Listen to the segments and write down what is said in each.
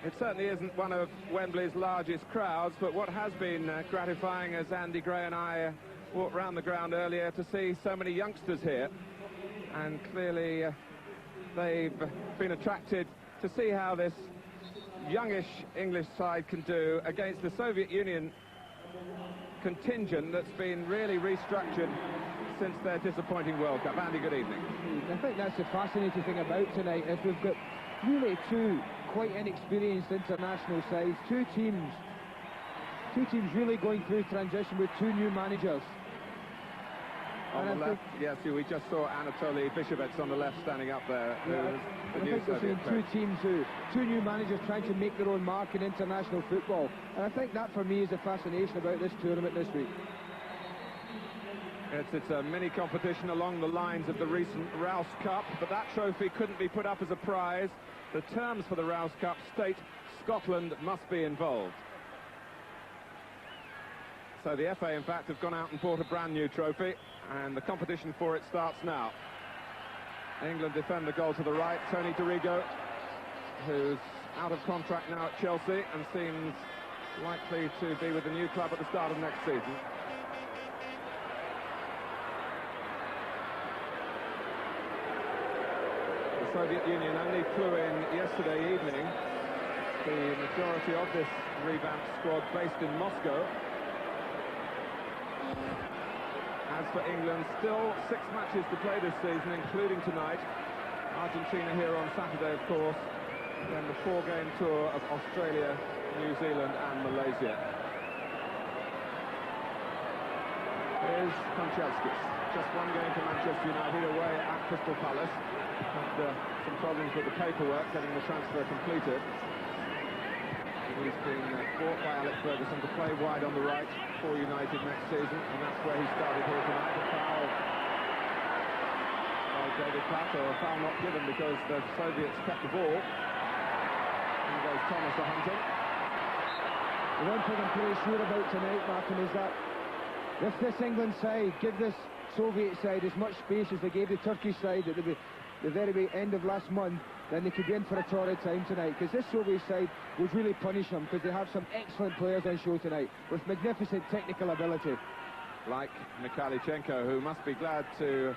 It certainly isn't one of Wembley's largest crowds, but what has been gratifying, as Andy Gray and I walked round the ground earlier, to see so many youngsters here. And clearly they've been attracted to see how this youngish English side can do against the Soviet Union contingent that's been really restructured since their disappointing World Cup. Andy, good evening. I think that's the fascinating thing about tonight, is we've got really two quite inexperienced international sides, two teams really going through transition with two new managers. On the left, yes, we just saw Anatoly Bishovets on the left standing up there. Yeah, I think we're seeing two teams, two new managers trying to make their own mark in international football. And I think that, for me, is the fascination about this tournament this week. It's a mini competition along the lines of the recent Rouse Cup, but that trophy couldn't be put up as a prize. The terms for the Rouse Cup state Scotland must be involved. So the FA, in fact, have gone out and bought a brand new trophy, and the competition for it starts now. England defend the goal to the right. Tony Dorigo, who's out of contract now at Chelsea and seems likely to be with the new club at the start of next season. The Soviet Union only flew in yesterday evening. The majority of this revamped squad based in Moscow. As for England, still 6 matches to play this season, including tonight. Argentina here on Saturday, of course. Then the 4-game tour of Australia, New Zealand and Malaysia. Here's Kanchelskis. Just one game for Manchester United away at Crystal Palace. Had some problems with the paperwork, getting the transfer completed. He's been bought by Alex Ferguson to play wide on the right for United next season, and that's where he started here tonight. A foul by David Platt, or a foul not given because the Soviets kept the ball. And goes Thomas to hunting. The one thing I'm pretty sure about tonight, Martin, is that if this England side give this Soviet side as much space as they gave the Turkish side at the very end of last month, then they could be in for a torrid time tonight, because this Soviet side would really punish them, because they have some excellent players on show tonight with magnificent technical ability. Like Kanchelskis, who must be glad to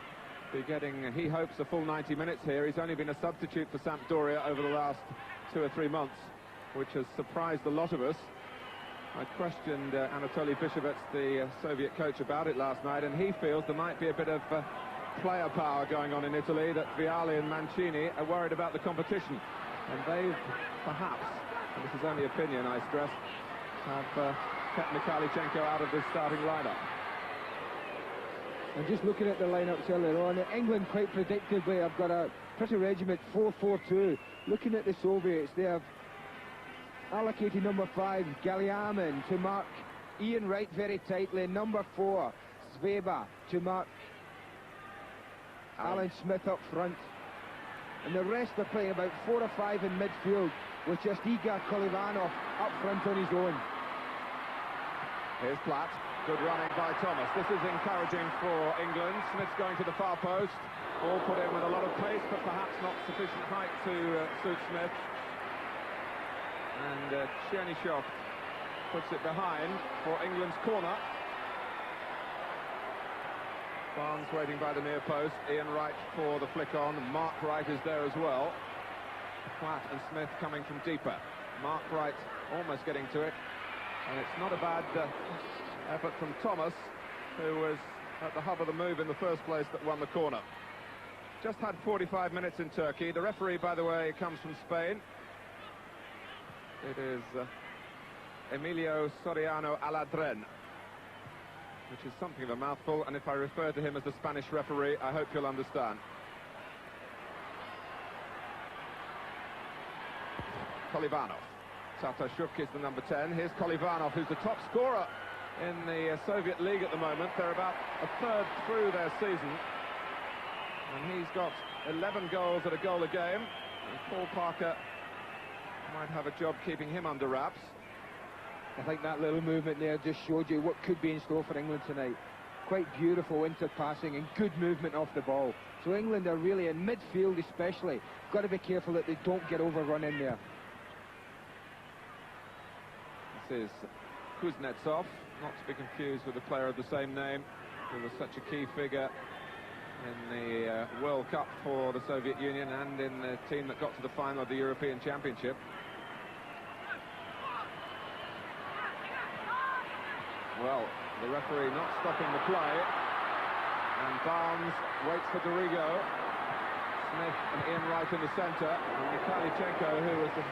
be getting, he hopes, a full 90 minutes here. He's only been a substitute for Sampdoria over the last 2 or 3 months, which has surprised a lot of us. I questioned Anatoly Bishovets, the Soviet coach, about it last night, and he feels there might be a bit of player power going on in Italy, that Vialli and Mancini are worried about the competition, and they've perhaps, and this is only opinion I stress, have kept Kanchelskis out of this starting lineup. And just looking at the lineups earlier on, England quite predictably have got a pretty regiment 4-4-2. Looking at the Soviets, they have allocated number 5 Galliamin to mark Ian Wright very tightly, number 4 Sveba to mark Alan Smith up front, and the rest are playing about 4 or 5 in midfield, with just Igor Kolivanov up front on his own. Here's Platt, good running by Thomas. This is encouraging for England. Smith's going to the far post, all put in with a lot of pace, but perhaps not sufficient height to suit Smith. And Chernyshov puts it behind for England's corner. Barnes waiting by the near post. Ian Wright for the flick on. Mark Wright is there as well. Platt and Smith coming from deeper. Mark Wright almost getting to it. And it's not a bad effort from Thomas, who was at the hub of the move in the first place, that won the corner. Just had 45 minutes in Turkey. The referee, by the way, comes from Spain. It is Emilio Soriano Aladren, which is something of a mouthful, and if I refer to him as the Spanish referee, I hope you'll understand. Kolivanov. Tatashuk is the number 10. Here's Kolivanov, who's the top scorer in the Soviet League at the moment. They're about a third through their season, and he's got 11 goals at a goal a game. And Paul Parker might have a job keeping him under wraps. I think that little movement there just showed you what could be in store for England tonight. Quite beautiful inter-passing and good movement off the ball. So England are really, in midfield especially, got to be careful that they don't get overrun in there. is Kuznetsov, not to be confused with a player of the same name, who was such a key figure in the World Cup for the Soviet Union and in the team that got to the final of the European Championship. Well, the referee not stopping the play, and Barnes waits for Dorigo. Smith and Ian Wright in the centre, and Kanchelskis, who was the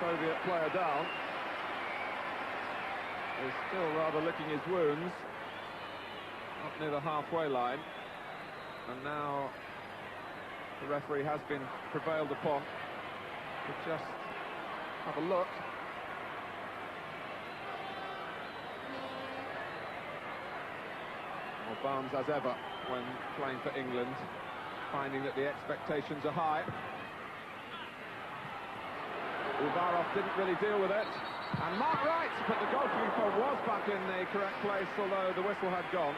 Soviet player down, is still rather licking his wounds up near the halfway line. And now the referee has been prevailed upon to just have a look. Well, Barnes, as ever, when playing for England, finding that the expectations are high. Uvarov didn't really deal with it. And Mark Wright, but the goalkeeper was back in the correct place, although the whistle had gone.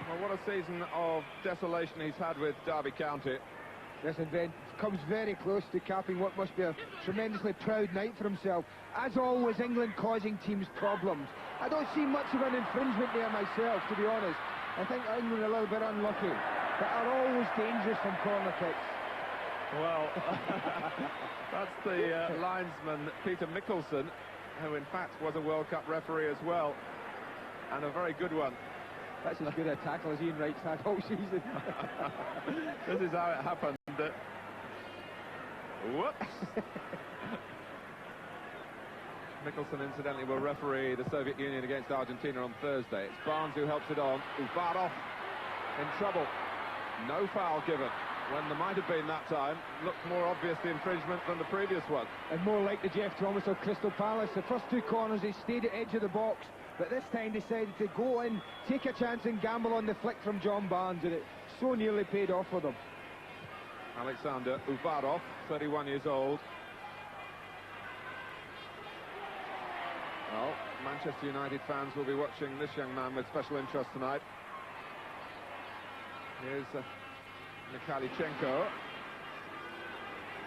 Well, what a season of desolation he's had with Derby County. Yes, and Ben comes very close to capping what must be a tremendously proud night for himself. As always, England causing teams problems. I don't see much of an infringement there myself, to be honest. I think England are a little bit unlucky, but are always dangerous from corner kicks. Well, that's the linesman, Peter Mickelson, who in fact was a World Cup referee as well, and a very good one. That's as good a tackle as Ian Wright's had all season. This is how it happened. Whoops! Mickelson, incidentally, will referee the Soviet Union against Argentina on Thursday. It's Barnes who helps it on. Uvarov in trouble. No foul given, when there might have been that time. Looked more obvious the infringement than the previous one. And more like the Jeff Thomas of Crystal Palace. The first two corners, they stayed at edge of the box, but this time decided to go in, take a chance and gamble on the flick from John Barnes, and it so nearly paid off for them. Alexander Uvarov, 31 years old. Well, Manchester United fans will be watching this young man with special interest tonight. Here's Kanchelskis,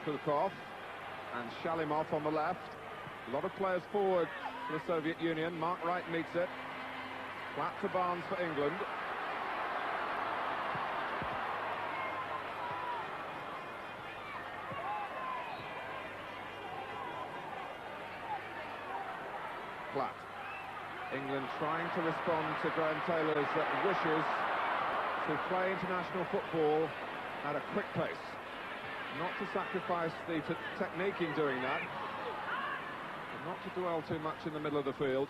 Kulkov and Shalimov on the left. A lot of players forward for the Soviet Union. Mark Wright meets it. Platt to Barnes for England. Platt. England trying to respond to Graham Taylor's wishes to play international football at a quick pace. Not to sacrifice the technique in doing that, but not to dwell too much in the middle of the field.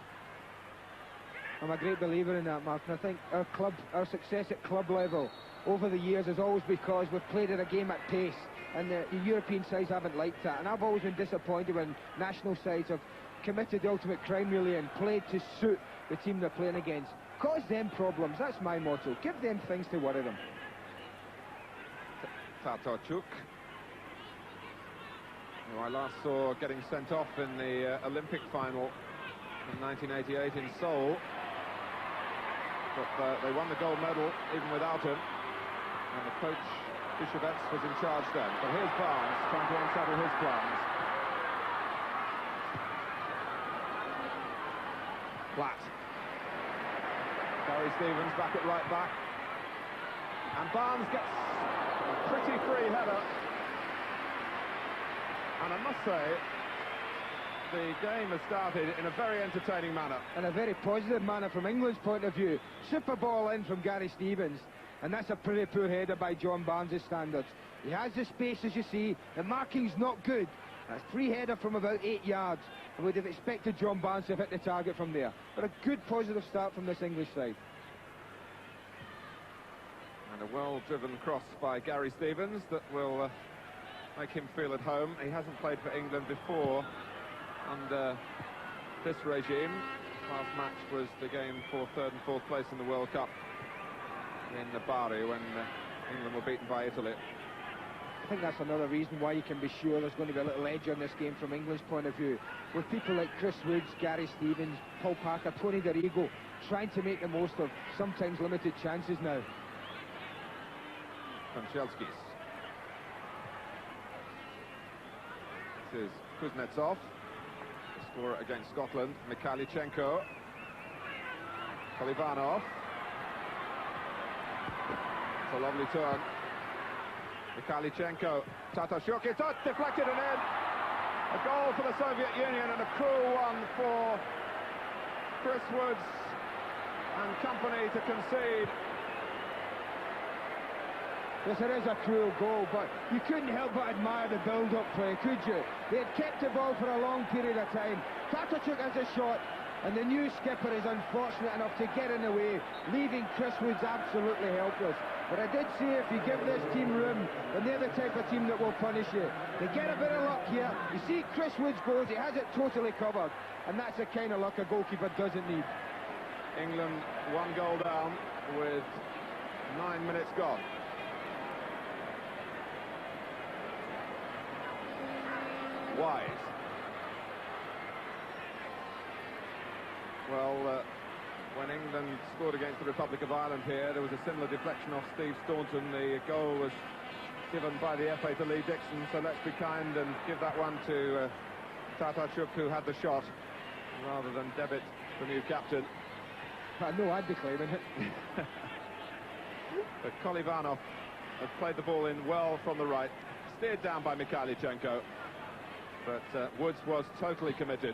I'm a great believer in that, Mark, and I think our success at club level over the years is always because we've played at a game at pace, and the European sides haven't liked that. And I've always been disappointed when national sides have committed the ultimate crime, really, and played to suit the team they're playing against. Cause them problems, that's my motto. Give them things to worry them. Tatarchuk, who I last saw getting sent off in the Olympic final in 1988 in Seoul. But they won the gold medal even without him, and the coach Bishevets was in charge then. But here's Barnes trying to unsettle his plans. Platt. Gary Stevens back at right back, and Barnes gets a pretty free header, and I must say the game has started in a very entertaining manner. In a very positive manner from England's point of view. Super ball in from Gary Stevens, and that's a pretty poor header by John Barnes' standards. He has the space, as you see. The marking's not good. That's free header from about 8 yards. I would have expected John Barnes to have hit the target from there. But a good positive start from this English side. And a well-driven cross by Gary Stevens that will make him feel at home. He hasn't played for England before under this regime. Last match was the game for 3rd and 4th place in the World Cup in Bari when England were beaten by Italy. I think that's another reason why you can be sure there's going to be a little edge on this game from England's point of view. With people like Chris Woods, Gary Stevens, Paul Parker, Tony Dorigo trying to make the most of sometimes limited chances now. Kanchelskis. This is Kuznetsov, the scorer against Scotland. Kanchelskis. Kolivanov. It's a lovely turn. Kanchelskis. Tatashuk. It's deflected and in. A goal for the Soviet Union and a cruel one for Chris Woods and company to concede. Yes, it is a cruel goal, but you couldn't help but admire the build-up play, could you? They had kept the ball for a long period of time. Tatashuk has a shot, and the new skipper is unfortunate enough to get in the way, leaving Chris Woods absolutely helpless. But I did say if you give this team room, then they're the type of team that will punish you. They get a bit of luck here. You see Chris Woods goes, he has it totally covered, and that's the kind of luck a goalkeeper doesn't need. England 1 goal down with 9 minutes gone. Wise. Well, when England scored against the Republic of Ireland here, there was a similar deflection off Steve Staunton. The goal was given by the FA to Lee Dixon, so let's be kind and give that one to Tatashuk, who had the shot, rather than debit the new captain. I know I'd be claiming it. But Kolivanov has played the ball in well from the right, steered down by Kanchelskis. But Woods was totally committed.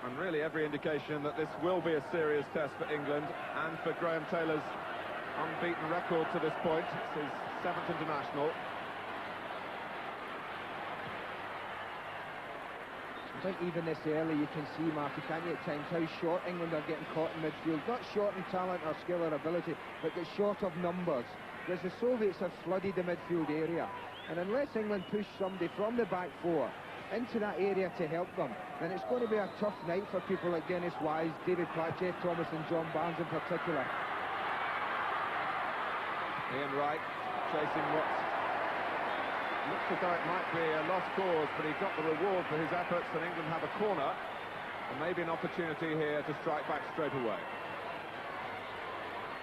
And really every indication that this will be a serious test for England and for Graham Taylor's unbeaten record to this point. It's his 7th international. I think even this early you can see, Marty, can't you, at times how short England are getting caught in midfield. Not short in talent or skill or ability, but short of numbers. Because the Soviets have flooded the midfield area. And unless England push somebody from the back four into that area to help them, then it's going to be a tough night for people like Dennis Wise, David Platt, Jeff Thomas and John Barnes in particular. Ian Wright chasing what looks as though it might be a lost cause, but he got the reward for his efforts, and England have a corner and maybe an opportunity here to strike back straight away.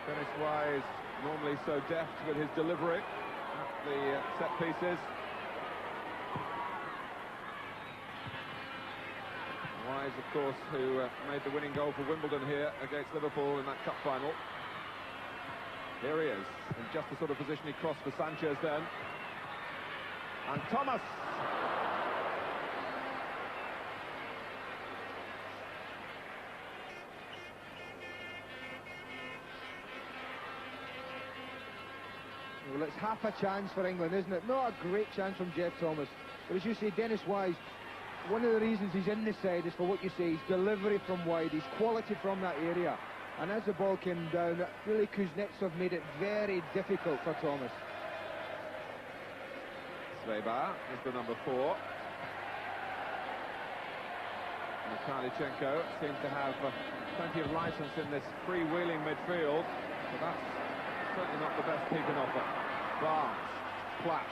Dennis Wise, normally so deft with his delivery at the set pieces. Wise, of course, who made the winning goal for Wimbledon here against Liverpool in that cup final. Here he is, in just the sort of position he crossed for Sanchez then. And Thomas! Well, it's half a chance for England, isn't it? Not a great chance from Jeff Thomas. But as you say, Dennis Wise, one of the reasons he's in this side is for what you say, his delivery from wide, his quality from that area. And as the ball came down, really Kuznetsov made it very difficult for Thomas. Svebar is the number 4. And Kanchelskis seems to have plenty of licence in this freewheeling midfield, but that's certainly not the best he can offer. Barnes, Platt.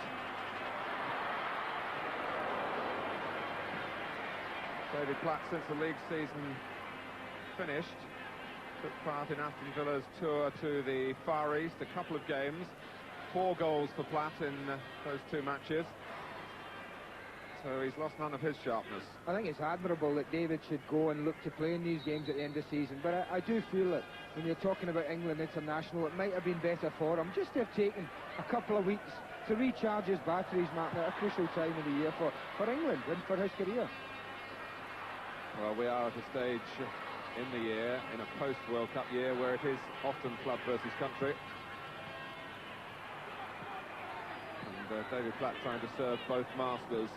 David Platt, since the league season finished, took part in Aston Villa's tour to the Far East, a couple of games. 4 goals for Platt in those 2 matches. So he's lost none of his sharpness. I think it's admirable that David should go and look to play in these games at the end of the season, but I do feel that when you're talking about England international, it might have been better for him just to have taken a couple of weeks to recharge his batteries, Martin, at a crucial time of the year for England and for his career. Well, we are at a stage in the year, in a post-World Cup year, where it is often club versus country. And David Platt trying to serve both masters.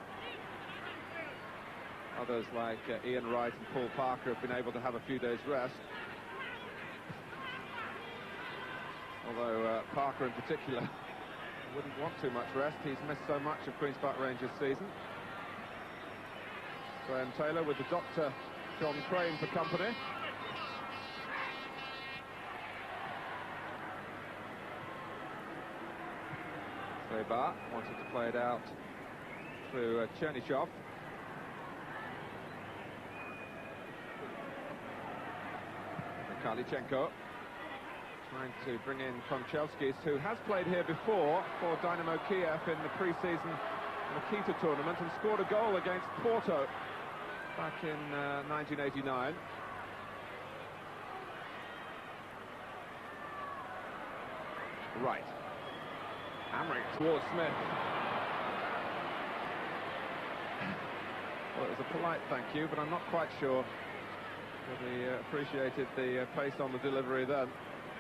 Others like Ian Wright and Paul Parker have been able to have a few days' rest. Although Parker in particular wouldn't want too much rest. He's missed so much of Queen's Park Rangers season. Graham Taylor with the doctor John Crane for company. Svebar wanted to play it out through Chernyshov. Kanchelskis. Trying to bring in Kanchelskis, who has played here before for Dynamo Kiev in the pre-season Nikita tournament and scored a goal against Porto back in 1989. Right. Hammering towards Smith. Well, it was a polite thank you, but I'm not quite sure that he appreciated the pace on the delivery then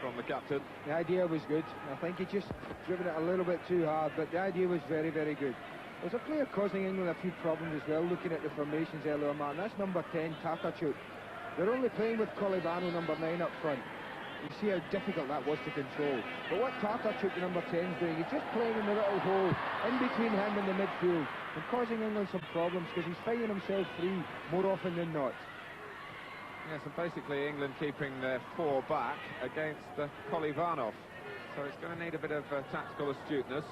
from the captain. The idea was good. I think he just driven it a little bit too hard, but the idea was very, very good. There's a player causing England a few problems as well, looking at the formations earlier on, Martin. That's number 10, Tatarchuk. They're only playing with Kolivano, number 9, up front. You see how difficult that was to control. But what Tatarchuk, the number 10, is doing, he's just playing in the little hole in between him and the midfield and causing England some problems because he's finding himself free more often than not. Yes, and basically England keeping their 4 back against Kolivanov. So it's going to need a bit of tactical astuteness.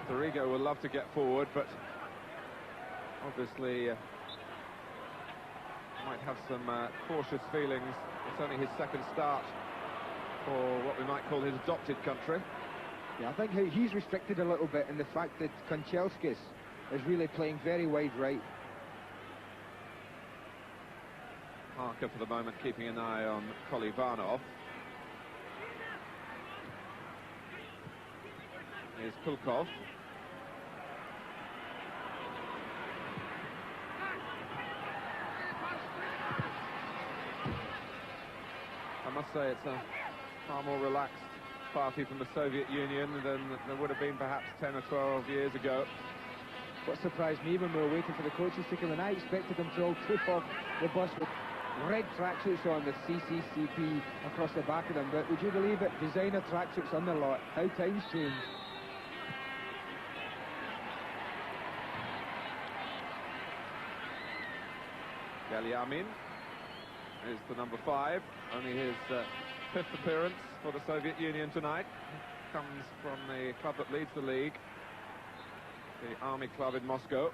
Dorigo will love to get forward, but obviously might have some cautious feelings. It's only his second start for what we might call his adopted country. Yeah, I think he's restricted a little bit in the fact that Kanchelskis is really playing very wide right. Parker for the moment keeping an eye on Kolivanov. Here's Kulkov. I must say it's a far more relaxed party from the Soviet Union than there would have been perhaps 10 or 12 years ago. What surprised me when we were waiting for the coaches to come in, I expected them to all trip off the bus with red tracksuits on with CCCP across the back of them, but would you believe it? Designer tracksuits on the lot. How times change. Galyamin is the number 5, only his 5th appearance for the Soviet Union tonight. Comes from the club that leads the league, the Army Club in Moscow.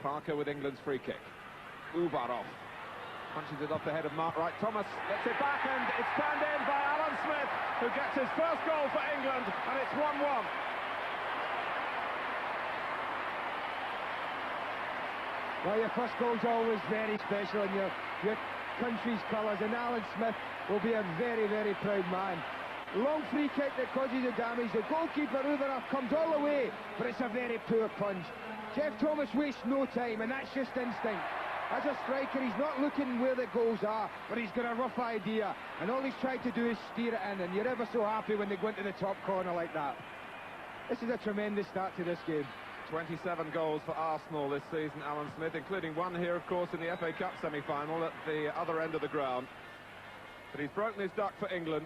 Parker with England's free kick. Uvarov punches it off the head of Mark Wright. Thomas gets it back and it's turned in by Alan Smith, who gets his first goal for England, and it's 1-1. Well, your first goal's always very special in your country's colours, and Alan Smith will be a very, very proud man. Long free kick that causes the damage. The goalkeeper, Uvarov, comes all the way, but it's a very poor punch. Jeff Thomas wastes no time, and that's just instinct. As a striker, he's not looking where the goals are, but he's got a rough idea, and all he's trying to do is steer it in, and you're ever so happy when they go into the top corner like that. This is a tremendous start to this game. 27 goals for Arsenal this season, Alan Smith, including one here, of course, in the FA Cup semi-final at the other end of the ground. But he's broken his duck for England,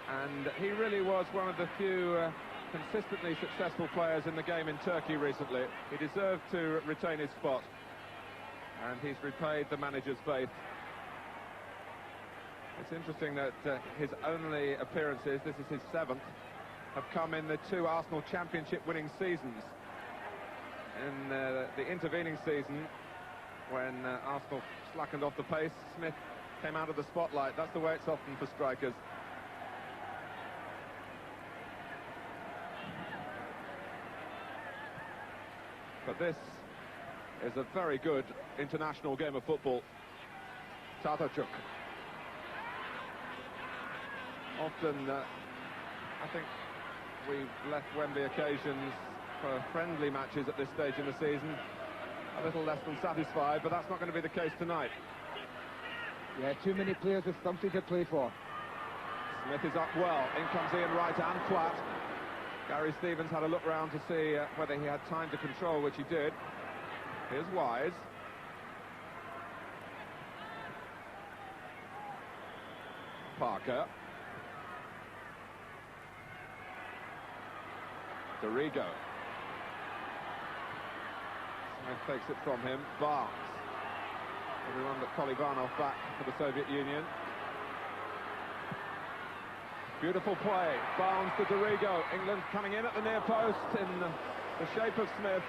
and he really was one of the few consistently successful players in the game in Turkey recently. He deserved to retain his spot, and he's repaid the manager's faith. It's interesting that his only appearances, this is his 7th, have come in the 2 Arsenal Championship winning seasons. In the intervening season, when Arsenal slackened off the pace, Smith came out of the spotlight. That's the way it's often for strikers. But this is a very good international game of football. Tatarchuk. Often, I think we've left Wembley occasions for friendly matches at this stage in the season a little less than satisfied, but that's not going to be the case tonight. Yeah, too many players with something to play for. Smith is up well. In comes Ian Wright and Platt. Gary Stevens had a look round to see whether he had time to control, which he did. Here's Wise. Parker. Dorigo. Smith takes it from him. Barnes. Everyone but Kolivanov back for the Soviet Union. Beautiful play. Barnes to Dorigo. England coming in at the near post in the shape of Smith,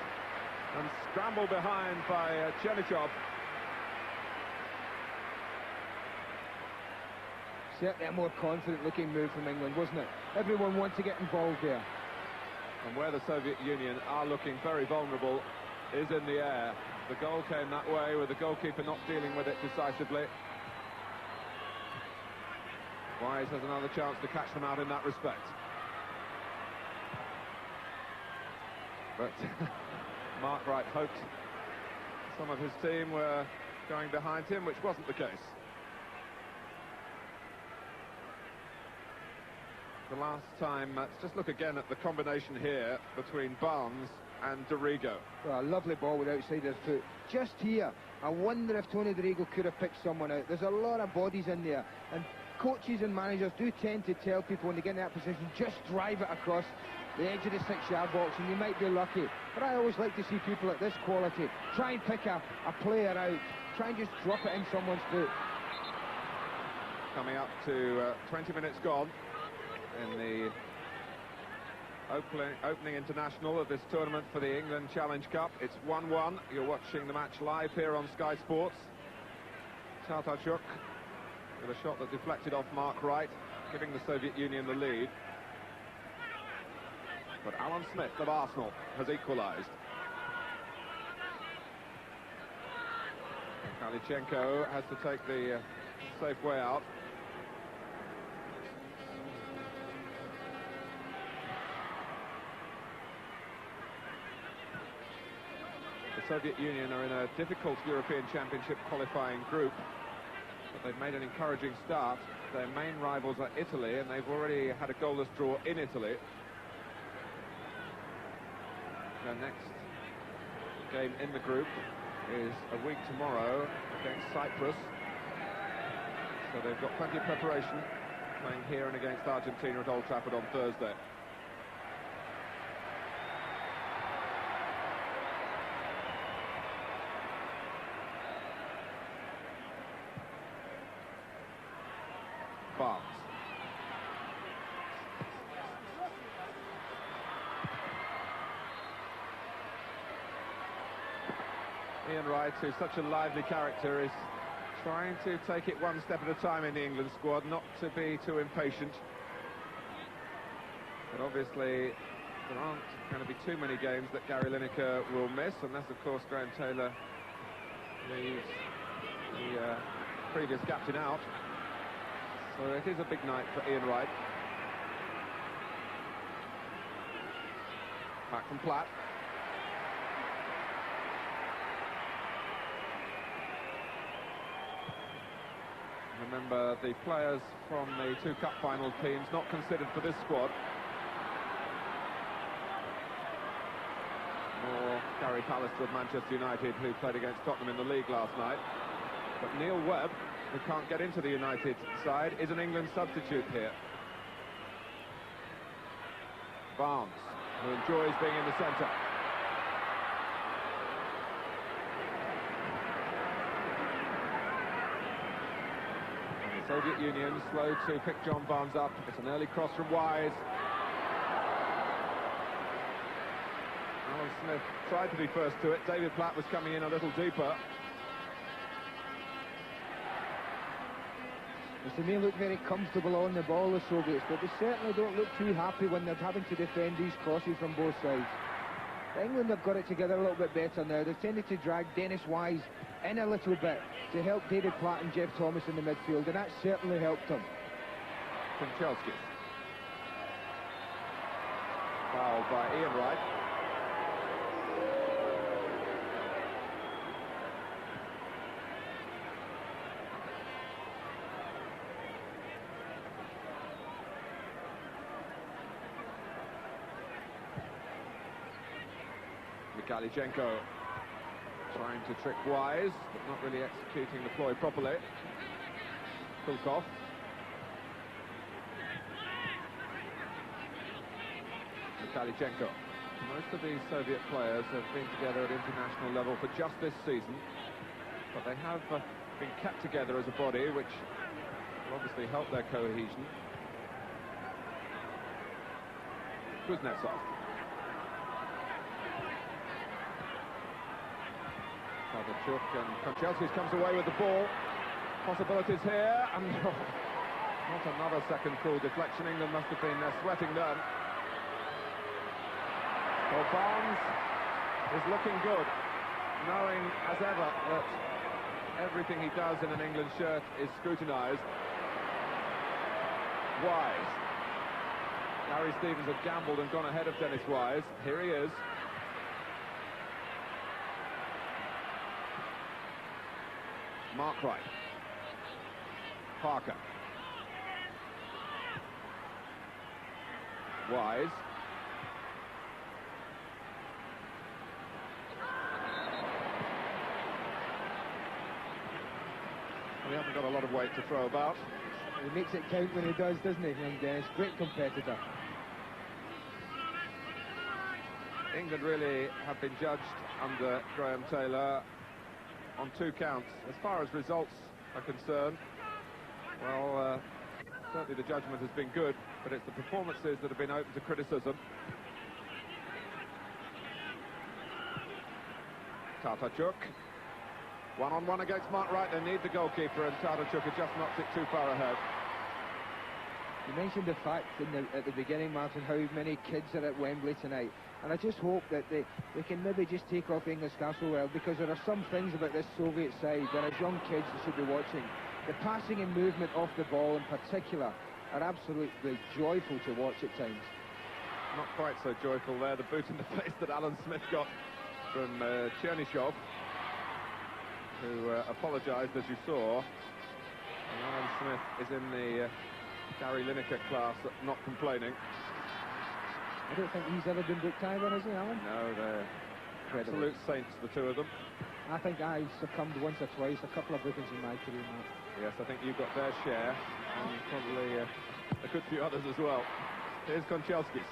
and scrambled behind by Chernichov. certainly a more confident-looking move from England, wasn't it? Everyone wants to get involved there. And where the Soviet Union are looking very vulnerable is in the air. The goal came that way with the goalkeeper not dealing with it decisively. Wise has another chance to catch them out in that respect. But Mark Wright hoped some of his team were going behind him, which wasn't the case. The last time, let's just look again at the combination here between Barnes and Dorigo. Well, a lovely ball with outside his foot. Just here, I wonder if Tony Dorigo could have picked someone out. There's a lot of bodies in there, and coaches and managers do tend to tell people when they get in that position, just drive it across the edge of the 6-yard box and you might be lucky. But I always like to see people at this quality try and pick a player out, try and just drop it in someone's foot. Coming up to 20 minutes gone in the opening international of this tournament for the England Challenge Cup. It's 1-1. You're watching the match live here on Sky Sports. Tatarchuk with a shot that deflected off Mark Wright, giving the Soviet Union the lead. But Alan Smith of Arsenal has equalised. Kanchelskis has to take the safe way out. The Soviet Union are in a difficult European Championship qualifying group, but they've made an encouraging start. Their main rivals are Italy, and they've already had a goalless draw in Italy. Their next game in the group is a week tomorrow against Cyprus. So they've got plenty of preparation, playing here and against Argentina at Old Trafford on Thursday. Barnes. Ian Wright, who's such a lively character, is trying to take it one step at a time in the England squad, not to be too impatient. But obviously, there aren't going to be too many games that Gary Lineker will miss, unless, of course, Graham Taylor leaves the previous captain out. So it is a big night for Ian Wright. Back from Platt. Remember, the players from the two cup final teams not considered for this squad. Or Gary Pallister of Manchester United, who played against Tottenham in the league last night. But Neil Webb, who can't get into the United side, is an England substitute here. Barnes, who enjoys being in the centre. Soviet Union slow to pick John Barnes up. It's an early cross from Wise. Alan Smith tried to be first to it. David Platt was coming in a little deeper. They may look very comfortable on the ball, the Soviets, but they certainly don't look too happy when they're having to defend these crosses from both sides. England have got it together a little bit better now. They've tended to drag Dennis Wise in a little bit to help David Platt and Jeff Thomas in the midfield, and that certainly helped them. Kanchelskis. Fouled by Ian Wright. Kanchelskis trying to trick Wise, but not really executing the ploy properly. Kulkov. Kanchelskis. Most of these Soviet players have been together at international level for just this season, but they have been kept together as a body, which will obviously help their cohesion. Kuznetsov. Tatarchuk, and Kanchelskis comes away with the ball. Possibilities here, and Not another second cruel deflection. England must have been sweating then. Well, Barnes is looking good, knowing as ever that everything he does in an England shirt is scrutinised. Wise. Gary Stevens had gambled and gone ahead of Dennis Wise. Here he is. Mark Wright. Parker. Wise. He hasn't got a lot of weight to throw about. He makes it count when he does, doesn't he, young Dennis? Great competitor. England really have been judged under Graham Taylor on 2 counts. As far as results are concerned, well, certainly the judgment has been good, but it's the performances that have been open to criticism. Tatarchuk. One-on-one against Mark Wright. They need the goalkeeper, and Tatarchuk had just knocked it too far ahead. You mentioned the fact at the beginning, Martin, how many kids are at Wembley tonight. And I just hope that they can maybe just take off English Castle well, because there are some things about this Soviet side that as young kids they should be watching. The passing and movement off the ball in particular are absolutely joyful to watch at times. Not quite so joyful there, the boot in the face that Alan Smith got from Chernyshov, who apologised, as you saw. And Alan Smith is in the Gary Lineker class, not complaining. I don't think he's ever been booked either, has he, Alan? No, they're absolute saints, the two of them. I think I succumbed once or twice, a couple of bookings in my career, Mark. Yes, I think you got their share, and probably a good few others as well. Here's Kanchelskis.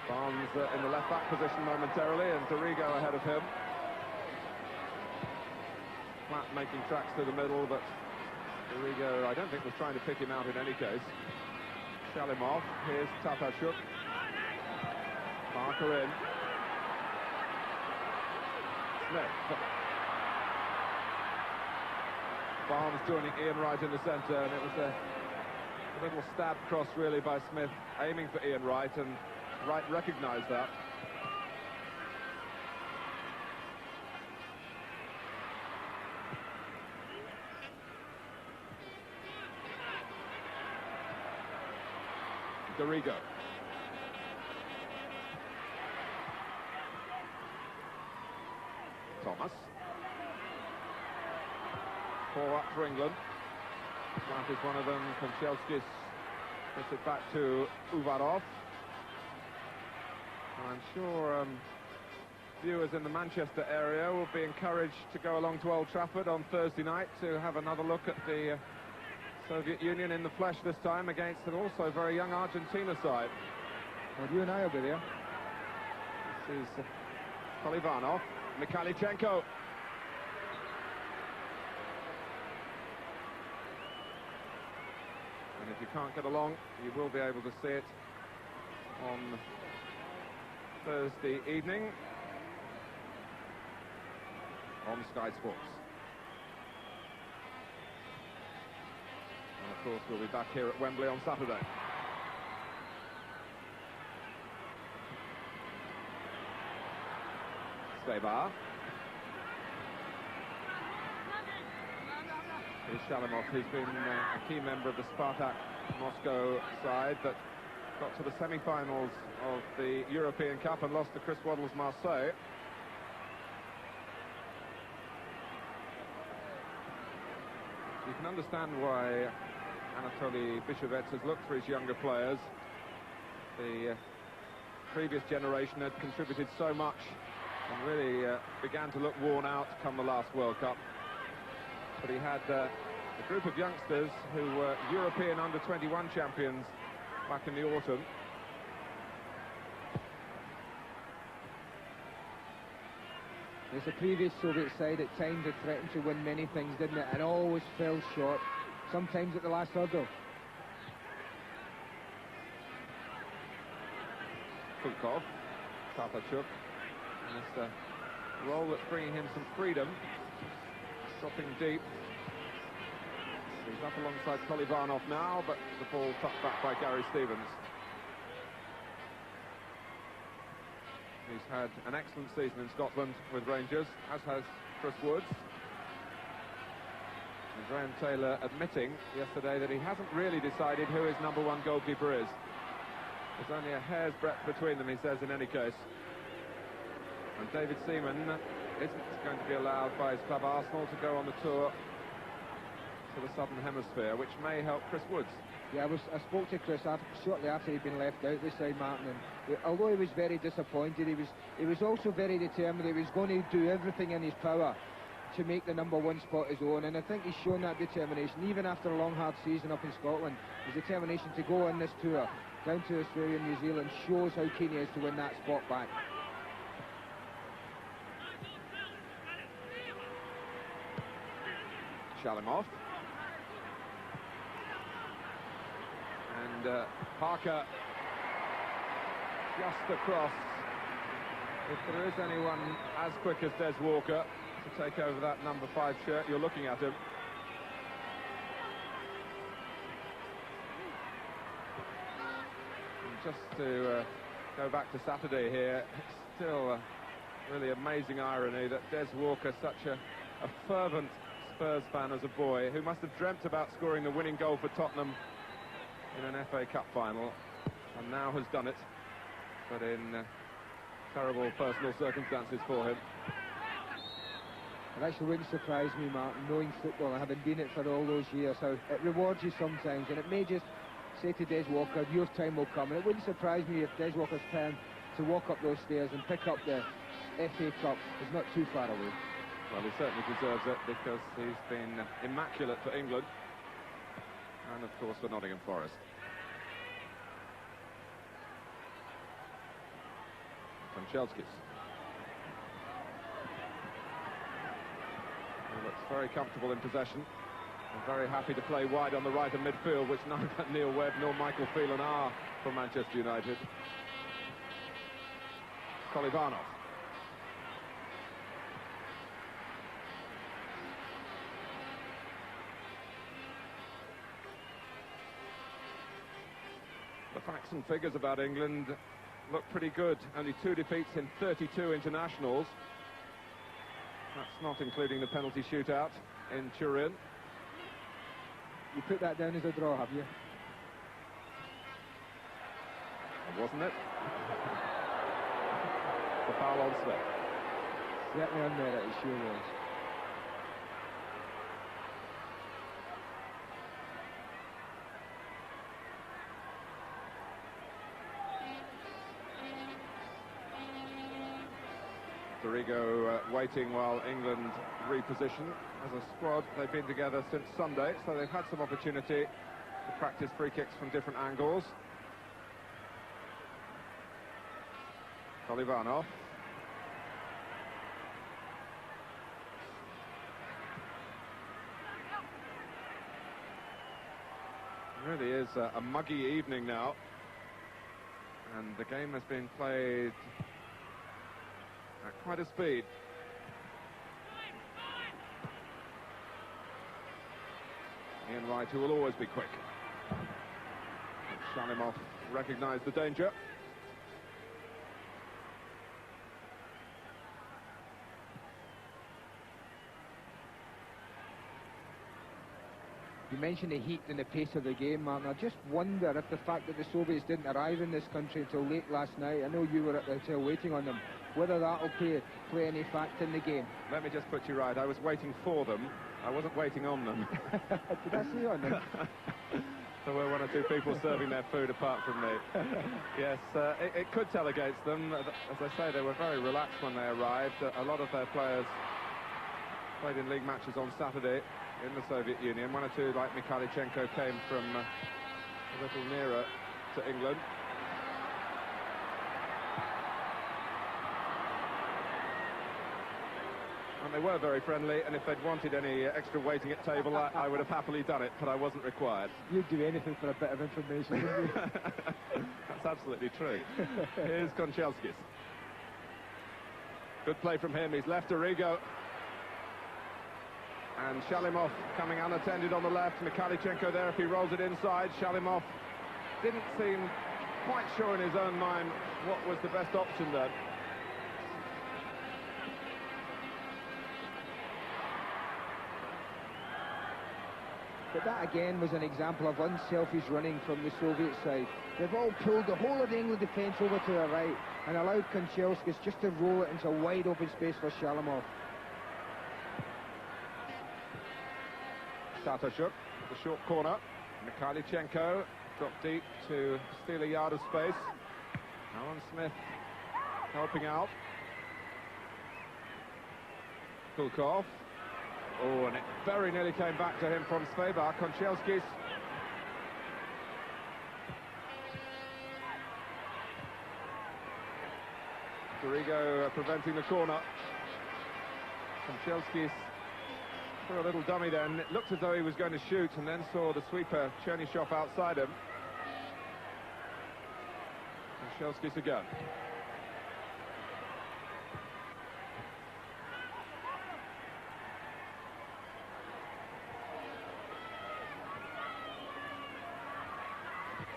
Barnes in the left-back position momentarily, and Dorigo ahead of him. Platt making tracks to the middle, but Dorigo, I don't think, was trying to pick him out in any case. Shalimov, here's Tatarchuk. Parker in. Smith. Barnes joining Ian Wright in the centre, and it was a little stab cross really by Smith, aiming for Ian Wright, and Wright recognised that. Dorigo. Thomas. 4 up for England. Platt is one of them. Kanchelskis puts it back to Uvarov. I'm sure viewers in the Manchester area will be encouraged to go along to Old Trafford on Thursday night to have another look at the Soviet Union in the flesh this time against an also very young Argentina side. Well, you and I will be there. This is Polivanov, Mikhailichenko. And if you can't get along, you will be able to see it on Thursday evening on Sky Sports. And of course we'll be back here at Wembley on Saturday. Svebar. Here's Shalimov. He's been a key member of the Spartak Moscow side that got to the semi-finals of the European Cup and lost to Chris Waddle's Marseille. You can understand why Anatoly Bishovets has looked for his younger players. The previous generation had contributed so much and really began to look worn out come the last World Cup. But he had a group of youngsters who were European under-21 champions back in the autumn. As the previous Soviet side at times had threatened to win many things, didn't it? And always fell short, sometimes at the last hurdle. Kulkov, Tatarchuk, and this role that's bringing him some freedom, dropping deep. He's up alongside Shalimov now, but the ball touched back by Gary Stevens. He's had an excellent season in Scotland with Rangers, as has Chris Woods. And Graham Taylor admitting yesterday that he hasn't really decided who his #1 goalkeeper is. There's only a hair's breadth between them, he says, in any case. And David Seaman isn't going to be allowed by his club Arsenal to go on the tour to the Southern Hemisphere, which may help Chris Woods. Yeah, I spoke to Chris shortly after he'd been left out this side, Martin, and although he was very disappointed, he was also very determined. He was going to do everything in his power to make the #1 spot his own, and I think he's shown that determination, even after a long, hard season up in Scotland. His determination to go on this tour down to Australia and New Zealand shows how keen he is to win that spot back. Shalimov. And Parker just across. If there is anyone as quick as Des Walker to take over that #5 shirt, you're looking at him. And just to go back to Saturday here, it's still a really amazing irony that Des Walker, such a fervent Spurs fan as a boy, who must have dreamt about scoring the winning goal for Tottenham in an FA Cup final, and now has done it, but in terrible personal circumstances for him. It actually wouldn't surprise me, Martin, knowing football and having been it for all those years, how it rewards you sometimes, and it may just say to Des Walker, your time will come, and it wouldn't surprise me if Des Walker's turn to walk up those stairs and pick up the FA Cup is not too far away. Well, he certainly deserves it, because he's been immaculate for England, and of course for Nottingham Forest. Kanchelskis. He looks very comfortable in possession, and very happy to play wide on the right of midfield, which neither Neil Webb nor Michael Phelan are for Manchester United. Shalimov. The facts and figures about England look pretty good. Only 2 defeats in 32 internationals. That's not including the penalty shootout in Turin. You put that down as a draw, have you? Wasn't it? The foul on Smith. Certainly on there, it sure was. Dorigo waiting while England reposition as a squad. They've been together since Sunday, so they've had some opportunity to practice free kicks from different angles. Shalimov. It really is a muggy evening now, and the game has been played at quite a speed. Ian Wright, who will always be quick. Shalimov recognised the danger. You mentioned the heat and the pace of the game, Martin. I just wonder if the fact that the Soviets didn't arrive in this country until late last night, I know you were at the hotel waiting on them, whether that'll play any fact in the game. Let me just put you right, I was waiting for them, I wasn't waiting on them. Did I see on them? There were 1 or 2 people serving their food apart from me. Yes, it could tell against them. As I say, they were very relaxed when they arrived. A lot of their players played in league matches on Saturday in the Soviet Union. 1 or 2, like Mikhailichenko, came from a little nearer to England. And they were very friendly, and if they'd wanted any extra waiting at table, I would have happily done it, but I wasn't required. You'd do anything for a bit of information, wouldn't you? That's absolutely true. Here's Kanchelskis. Good play from him. He's left Dorigo. And Shalimov coming unattended on the left. Kanchelskis there if he rolls it inside. Shalimov didn't seem quite sure in his own mind what was the best option there. But that again was an example of unselfish running from the Soviet side. They've all pulled the whole of the England defence over to the right and allowed Kanchelskis just to roll it into wide open space for Shalimov. Tatarchuk, the short corner. Kanchelskis dropped deep to steal a yard of space. Alan Smith helping out. Kulkov. Oh, and it very nearly came back to him from Svebar. Kanchelskis. Dorigo preventing the corner. Kanchelskis threw a little dummy then. It looked as though he was going to shoot and then saw the sweeper Chernyshov outside him. Kanchelskis again.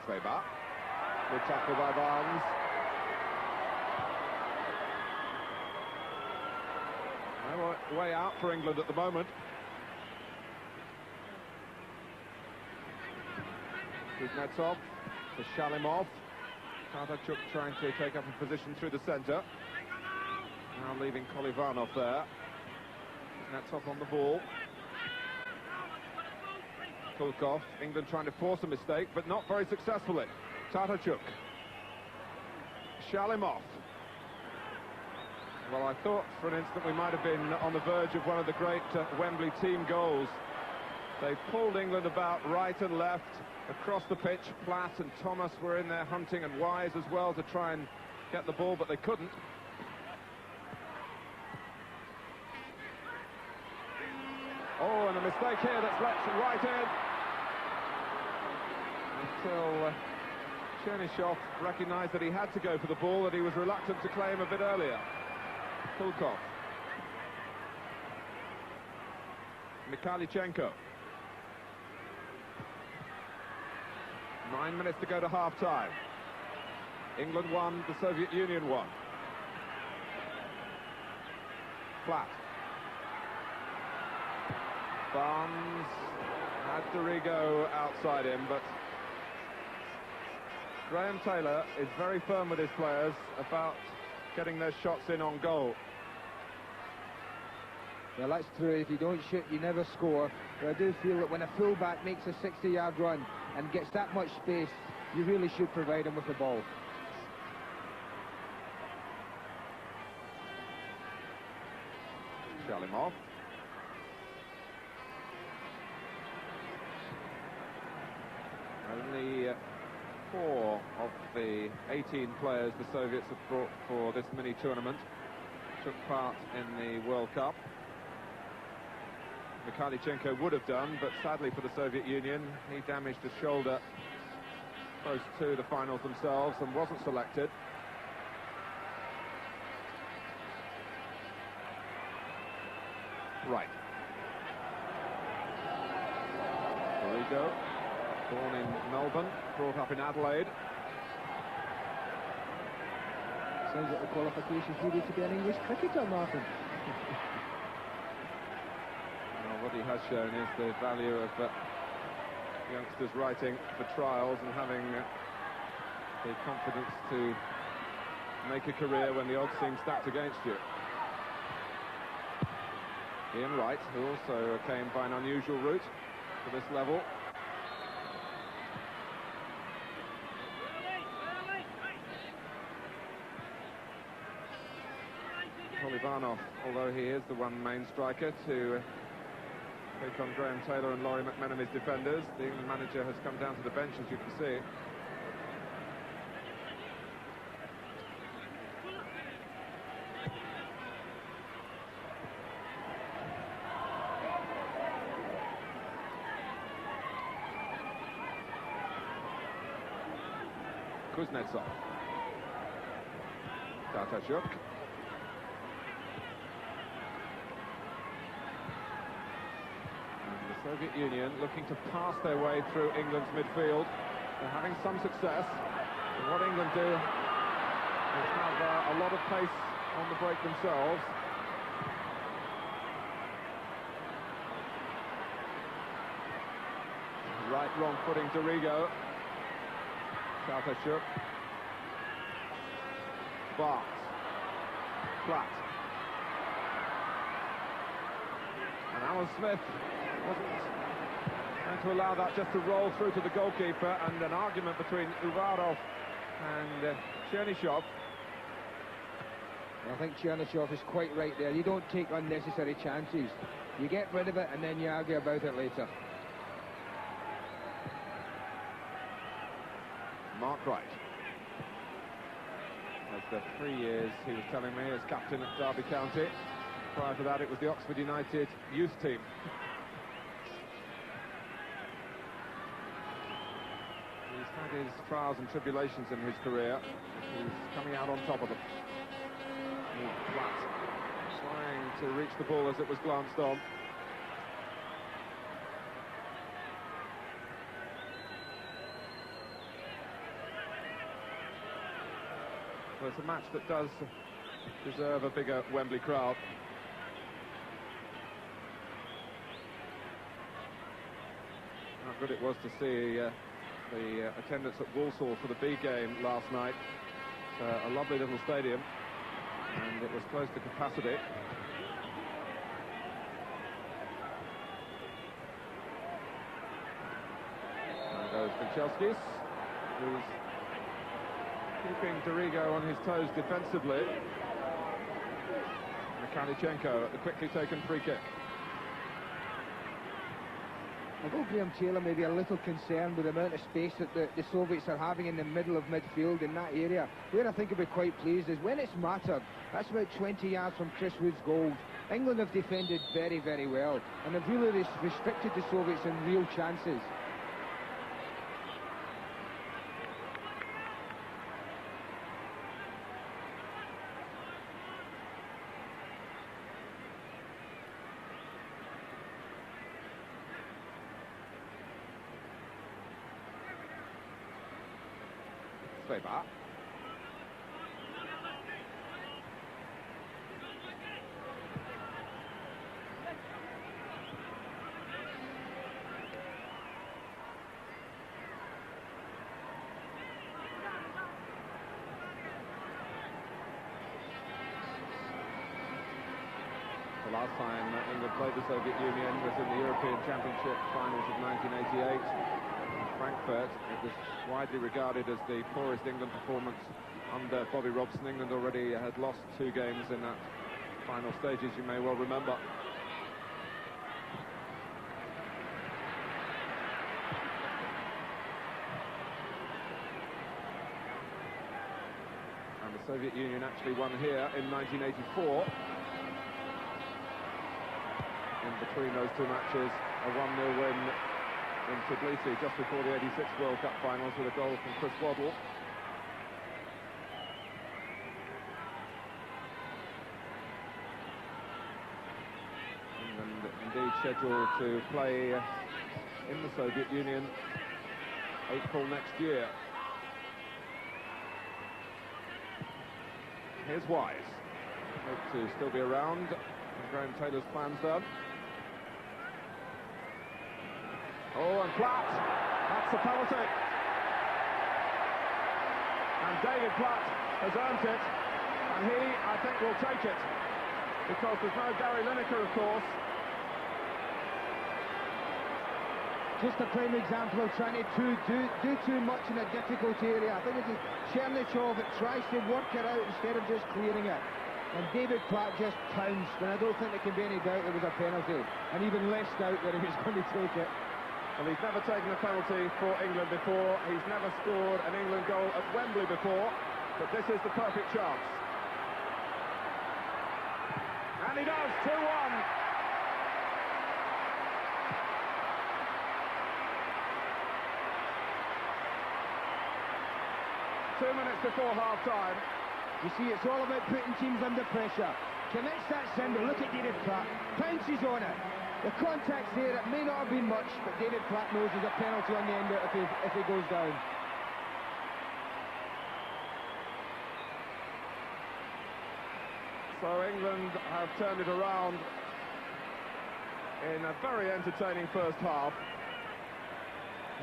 Svebar. Good tackle by Barnes. No way out for England at the moment. Kuznetsov to Shalimov. Tatarchuk trying to take up a position through the centre. Now leaving Kolivanov there. Kuznetsov on the ball. Kulkov, England trying to force a mistake, but not very successfully. Tatarchuk. Shalimov. Well, I thought for an instant we might have been on the verge of one of the great Wembley team goals. They pulled England about right and left, across the pitch. Platt and Thomas were in there hunting, and Wise as well, to try and get the ball, but they couldn't. Oh, and a mistake here that's let right in. Until Chernyshov recognised that he had to go for the ball that he was reluctant to claim a bit earlier. Kulkov. Kanchelskis. 9 minutes to go to half-time. England won, the Soviet Union won. Platt. Barnes had Dorigo outside him, but Graham Taylor is very firm with his players about getting their shots in on goal. Well, that's true. If you don't shoot, you never score. But I do feel that when a full-back makes a 60-yard run and gets that much space, you really should provide him with the ball. Shalimov. Only 4 of the 18 players the Soviets have brought for this mini-tournament took part in the World Cup. Kanchelskis would have done, but sadly for the Soviet Union, he damaged his shoulder close to the finals themselves and wasn't selected. Right. Dorigo, born in Melbourne, brought up in Adelaide. Sounds like the qualifications needed to be an English cricketer, Martin. Well, what he has shown is the value of youngsters writing for trials and having the confidence to make a career when the odds seem stacked against you. Ian Wright, who also came by an unusual route to this level. Kolivanov, although he is the one main striker to take on Graham Taylor and Laurie McMenamin's defenders, the England manager has come down to the bench, as you can see. Kuznetsov. Tatarchuk. Soviet Union looking to pass their way through England's midfield. They're having some success. And what England do is have a lot of pace on the break themselves. Right, wrong footing, Dorigo. Southashuk. Bart. Platt. And Alan Smith wasn't going to allow that just to roll through to the goalkeeper, and an argument between Uvarov and Chernyshov. I think Chernyshov is quite right there. You don't take unnecessary chances. You get rid of it and then you argue about it later. Mark Wright. After 3 years, he was telling me, as captain at Derby County. Prior to that, it was the Oxford United youth team. He's had his trials and tribulations in his career. He's coming out on top of them. Platt trying to reach the ball as it was glanced on. Well, it's a match that does deserve a bigger Wembley crowd. How good it was to see the attendance at Walsall for the B game last night. A lovely little stadium, and it was close to capacity. There goes Kanchelskis, who's keeping Dorigo on his toes defensively. And Kanchelskis at the quickly taken free kick. Although Graham Taylor may be a little concerned with the amount of space that the Soviets are having in the middle of midfield in that area, where I think he'll be quite pleased is when it's mattered. That's about 20 yards from Chris Wood's goals. England have defended very, very well, and have really restricted the Soviets in real chances. Weber. The last time England played the Soviet Union was in the European Championship finals of 1988 in Frankfurt. It was widely regarded as the poorest England performance under Bobby Robson. England already had lost 2 games in that final stages, you may well remember. And the Soviet Union actually won here in 1984. In between those 2 matches, a 1-0 win in Tbilisi just before the '86 World Cup finals with a goal from Chris Waddle. England indeed scheduled to play in the Soviet Union April next year. Here's Wise. Hope to still be around. Graham Taylor's plans done. Oh, and Platt, that's the penalty. And David Platt has earned it, and he, I think, will take it, because there's no Gary Lineker, of course. Just a prime example of trying to do too much in a difficult area. I think it is Chernyshov that tries to work it out instead of just clearing it. And David Platt just pounced, and I don't think there can be any doubt there was a penalty, and even less doubt that he was going to take it. Well, he's never taken a penalty for England before. He's never scored an England goal at Wembley before, but this is the perfect chance. And he does, 2-1. Two minutes before half-time. You see, it's all about putting teams under pressure. Commits that sender, look at David Platt, pounces on it. The contact's there, it may not have been much, but David Platt knows there's a penalty on the end of it if he goes down. So England have turned it around in a very entertaining first half.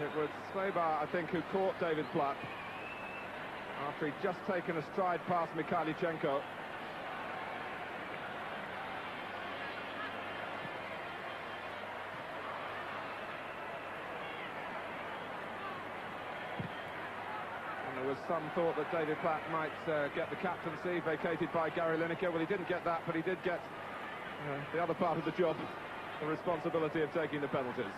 It was Sveber, I think, who caught David Platt after he'd just taken a stride past Kanchelskis. There was some thought that David Platt might get the captaincy vacated by Gary Lineker. Well, he didn't get that, but he did get the other part of the job, the responsibility of taking the penalties.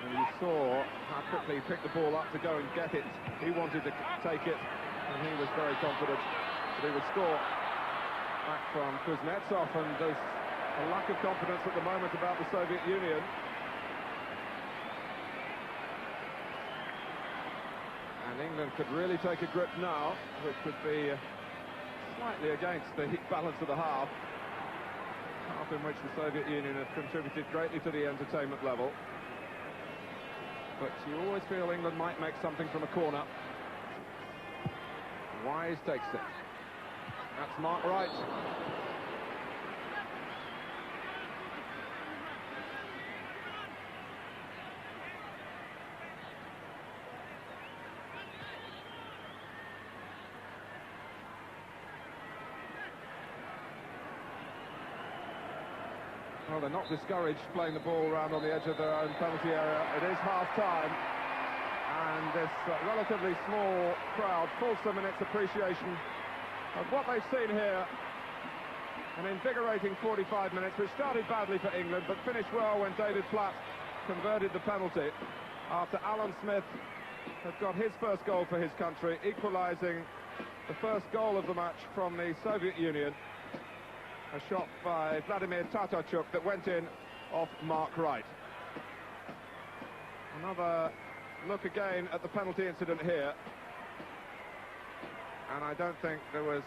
And you saw how quickly he picked the ball up to go and get it. He wanted to take it, and he was very confident that he would score. Back from Kuznetsov, and there's a lack of confidence at the moment about the Soviet Union. And England could really take a grip now, which would be slightly against the balance of the half. Half in which the Soviet Union have contributed greatly to the entertainment level. But you always feel England might make something from a corner. Wise takes it. That's Mark Wright. Well, they're not discouraged playing the ball around on the edge of their own penalty area. It is half-time, and this relatively small crowd fulsome in its appreciation of what they've seen here. An invigorating 45 minutes, which started badly for England, but finished well when David Platt converted the penalty after Alan Smith had got his first goal for his country, equalising the first goal of the match from the Soviet Union. A shot by Vladimir Tatarchuk that went in off Mark Wright. Another look again at the penalty incident here. And I don't think there was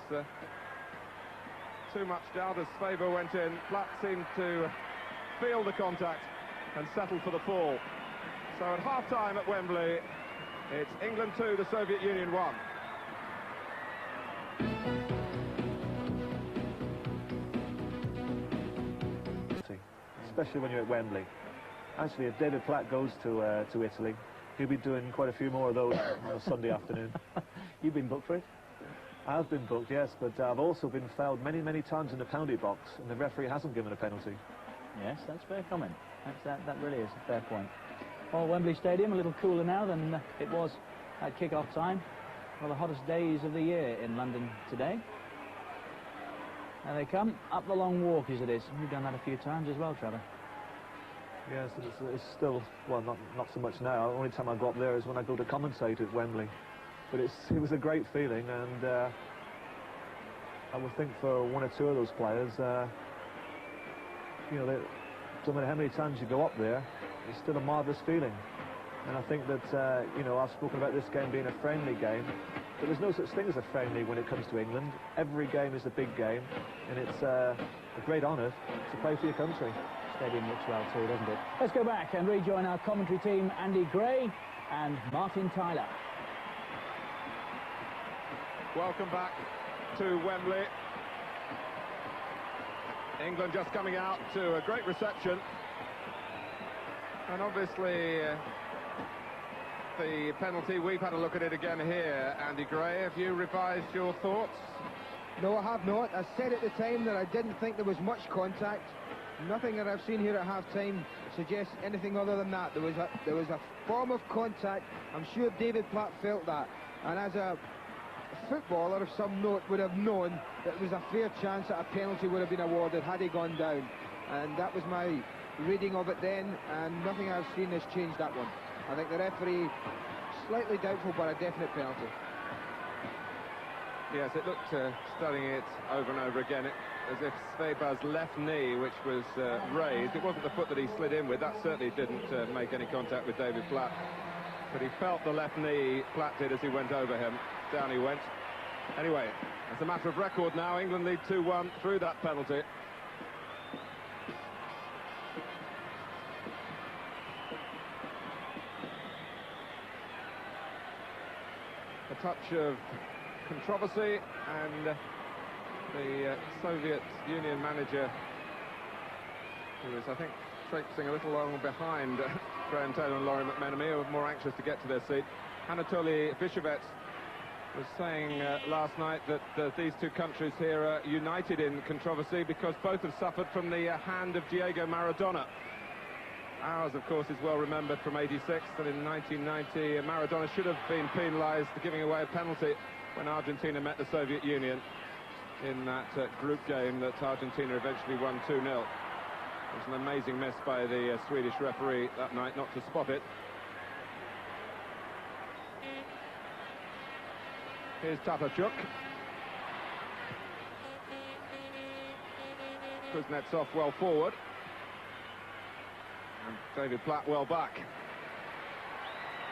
too much doubt as Sveber went in. Platt seemed to feel the contact and settle for the fall. So at half-time at Wembley, it's England 2, the Soviet Union 1. Especially when you're at Wembley. Actually, if David Platt goes to Italy, he'll be doing quite a few more of those on a Sunday afternoon. You've been booked for it? I've been booked, yes, but I've also been fouled many, many times in the penalty box, and the referee hasn't given a penalty. Yes, that's fair comment. That really is a fair point. Well, Wembley Stadium a little cooler now than it was at kick-off time. One of the hottest days of the year in London today. There they come, up the long walk as it is. You've done that a few times as well, Trevor. Yes, it's still, well, not so much now. The only time I go up there is when I go to commentate at Wembley. But it was a great feeling, and I would think for one or two of those players, you know, no matter how many times you go up there, it's still a marvellous feeling. And I think that, you know, I've spoken about this game being a friendly game, but there's no such thing as a friendly when it comes to England. Every game is a big game, and it's a great honour to play for your country. Stadium looks well too, doesn't it? Let's go back and rejoin our commentary team, Andy Gray and Martin Tyler. Welcome back to Wembley. England just coming out to a great reception. And obviously, the penalty, we've had a look at it again here. Andy Gray, have you revised your thoughts? No, I have not. I said at the time that I didn't think there was much contact. Nothing that I've seen here at half-time suggests anything other than that. There was a form of contact. I'm sure David Platt felt that. And as a footballer of some note would have known that there was a fair chance that a penalty would have been awarded had he gone down. And that was my reading of it then, and nothing I've seen has changed that one. I think the referee, slightly doubtful, but a definite penalty. Yes, it looked, studying it over and over again, as if Sveber's left knee, which was raised, it wasn't the foot that he slid in with, that certainly didn't make any contact with David Platt. But he felt the left knee, Platt did, as he went over him. Down he went. Anyway, as a matter of record now, England lead 2-1 through that penalty. A touch of controversy, and the Soviet Union manager, who is, I think, traipsing a little along behind Graham Taylor and Laurie McMenemy, who are more anxious to get to their seat. Anatoly Vishavets was saying last night that these two countries here are united in controversy because both have suffered from the hand of Diego Maradona. Ours, of course, is well remembered from '86, and in 1990 Maradona should have been penalised for giving away a penalty when Argentina met the Soviet Union in that group game that Argentina eventually won 2-0. It was an amazing miss by the Swedish referee that night not to spot it. Here's Tatachuk. Kuznetsov well forward. And David Platt well back.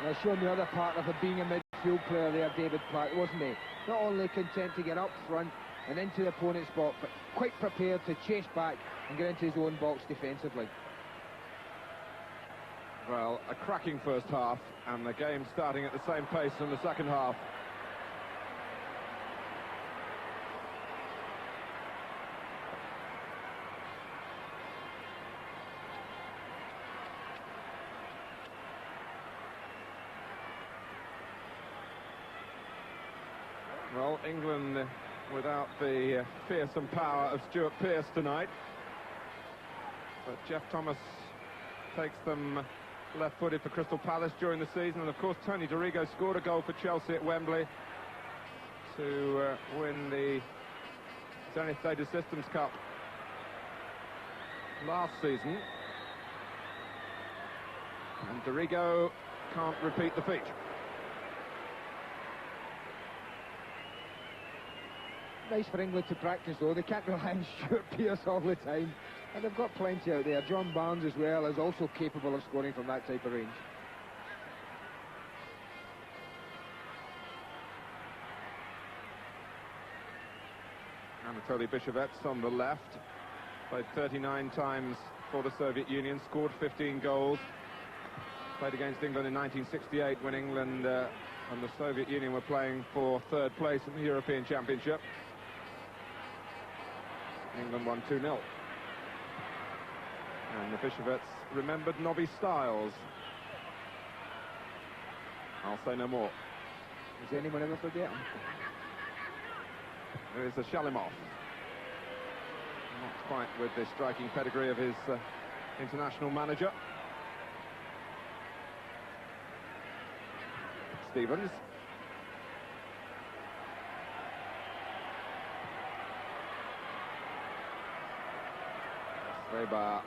Well, showing the other part of being a midfield player there, David Platt, wasn't he? Not only content to get up front and into the opponent's box, but quite prepared to chase back and get into his own box defensively. Well, a cracking first half, and the game starting at the same pace in the second half. Well, England without the fearsome power of Stuart Pearce tonight. But Jeff Thomas takes them left-footed for Crystal Palace during the season. And, of course, Tony Dorigo scored a goal for Chelsea at Wembley to win the Zenith Data Systems Cup last season. And Dorigo can't repeat the feat. Nice for England to practice, though. They can't rely on Stuart Pearce all the time. And they've got plenty out there. John Barnes as well is also capable of scoring from that type of range. Anatoly Vishavets on the left. Played 39 times for the Soviet Union, scored 15 goals. Played against England in 1968 when England and the Soviet Union were playing for third place in the European Championship. England won 2-0. And the Vishavets remembered Nobby Stiles. I'll say no more. Does anyone ever forget him? There is a Shalimov. Not quite with the striking pedigree of his international manager. Stevens. Svebar.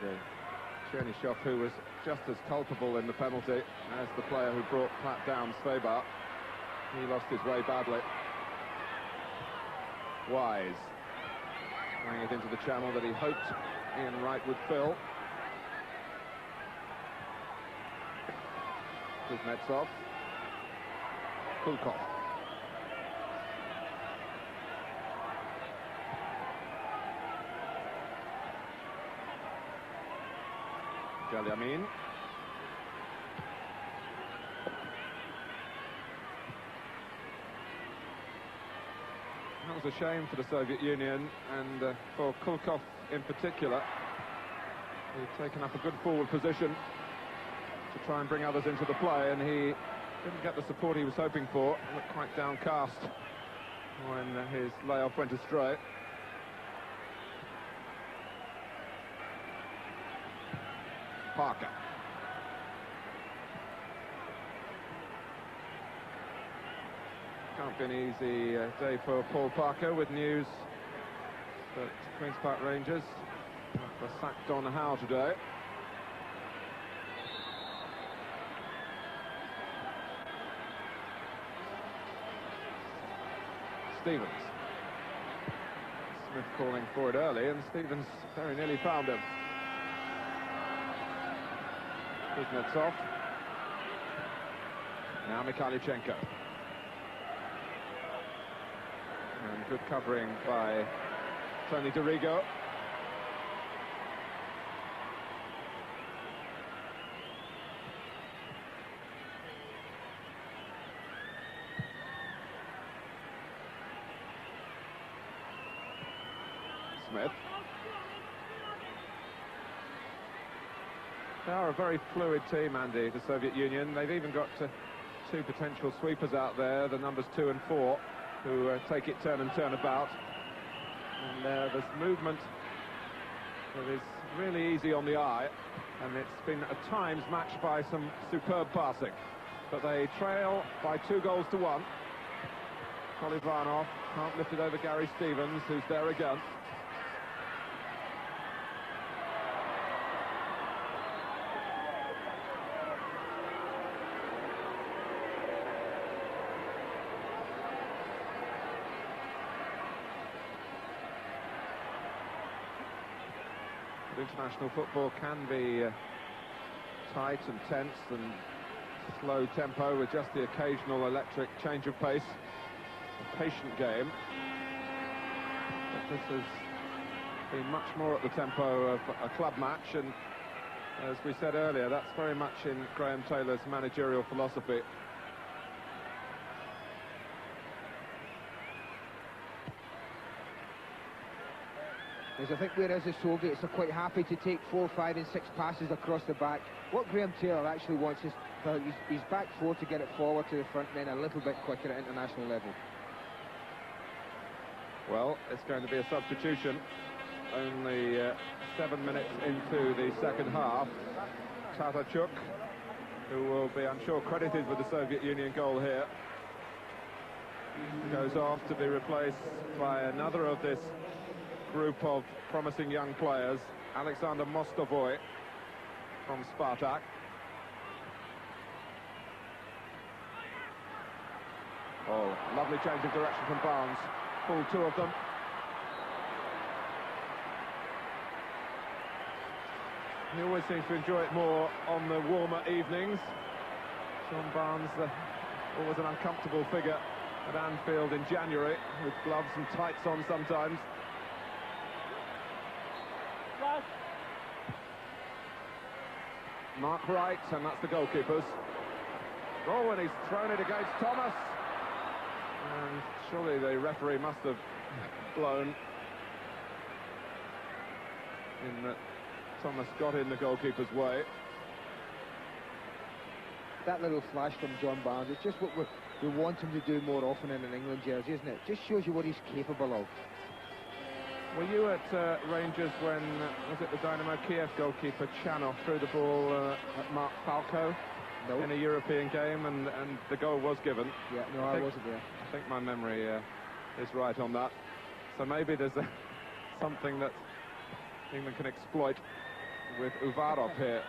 And Chernyshov, who was just as culpable in the penalty as the player who brought Platt down, Svebar. He lost his way badly. Wise. Playing it into the channel that he hoped Ian Wright would fill. Kuznetsov. Kulkov. Jaliamin. That was a shame for the Soviet Union, and for Kulkov in particular. He'd taken up a good forward position to try and bring others into the play, and he didn't get the support he was hoping for. He looked quite downcast when his layoff went astray. Parker. Can't be an easy day for Paul Parker, with news that Queen's Park Rangers were sacked Don Howe today. Stevens. Smith calling for it early, and Stevens very nearly found him. Kuznetsov. Now Kanchelskis. And good covering by Tony Dorigo. Smith. They are a very fluid team, Andy, the Soviet Union. They've even got two potential sweepers out there, the numbers 2 and 4, who take it turn and turn about. And there's movement that is really easy on the eye, and it's been at times matched by some superb passing. But they trail by 2-1. Kolivanov can't lift it over Gary Stevens, who's there again. International football can be tight and tense and slow tempo with just the occasional electric change of pace. A patient game. But this has been much more at the tempo of a club match, and as we said earlier, that's very much in Graham Taylor's managerial philosophy. I think whereas the Soviets are quite happy to take 4, 5 and 6 passes across the back, what Graham Taylor actually wants is for his back 4 to get it forward to the front men a little bit quicker at international level. Well, it's going to be a substitution. Only 7 minutes into the second half. Tatarchuk, who will be, I'm sure, credited with the Soviet Union goal here, goes off to be replaced by another of this group of promising young players, Alexander Mostovoy from Spartak. Oh, lovely change of direction from Barnes. Full 2 of them. He always seems to enjoy it more on the warmer evenings. Sean Barnes, always an uncomfortable figure at Anfield in January, with gloves and tights on sometimes. Mark Wright, and that's the goalkeeper's. Oh, and he's thrown it against Thomas. And surely the referee must have blown in that Thomas got in the goalkeeper's way. That little flash from John Barnes, it's just what we want him to do more often in an England jersey, isn't it? Just shows you what he's capable of. Were you at Rangers when, was it the Dynamo Kiev goalkeeper Chanov threw the ball at Mark Falco in a European game, and the goal was given? Yeah, no, I wasn't there. I think my memory is right on that. So maybe there's something that England can exploit with Uvarov here.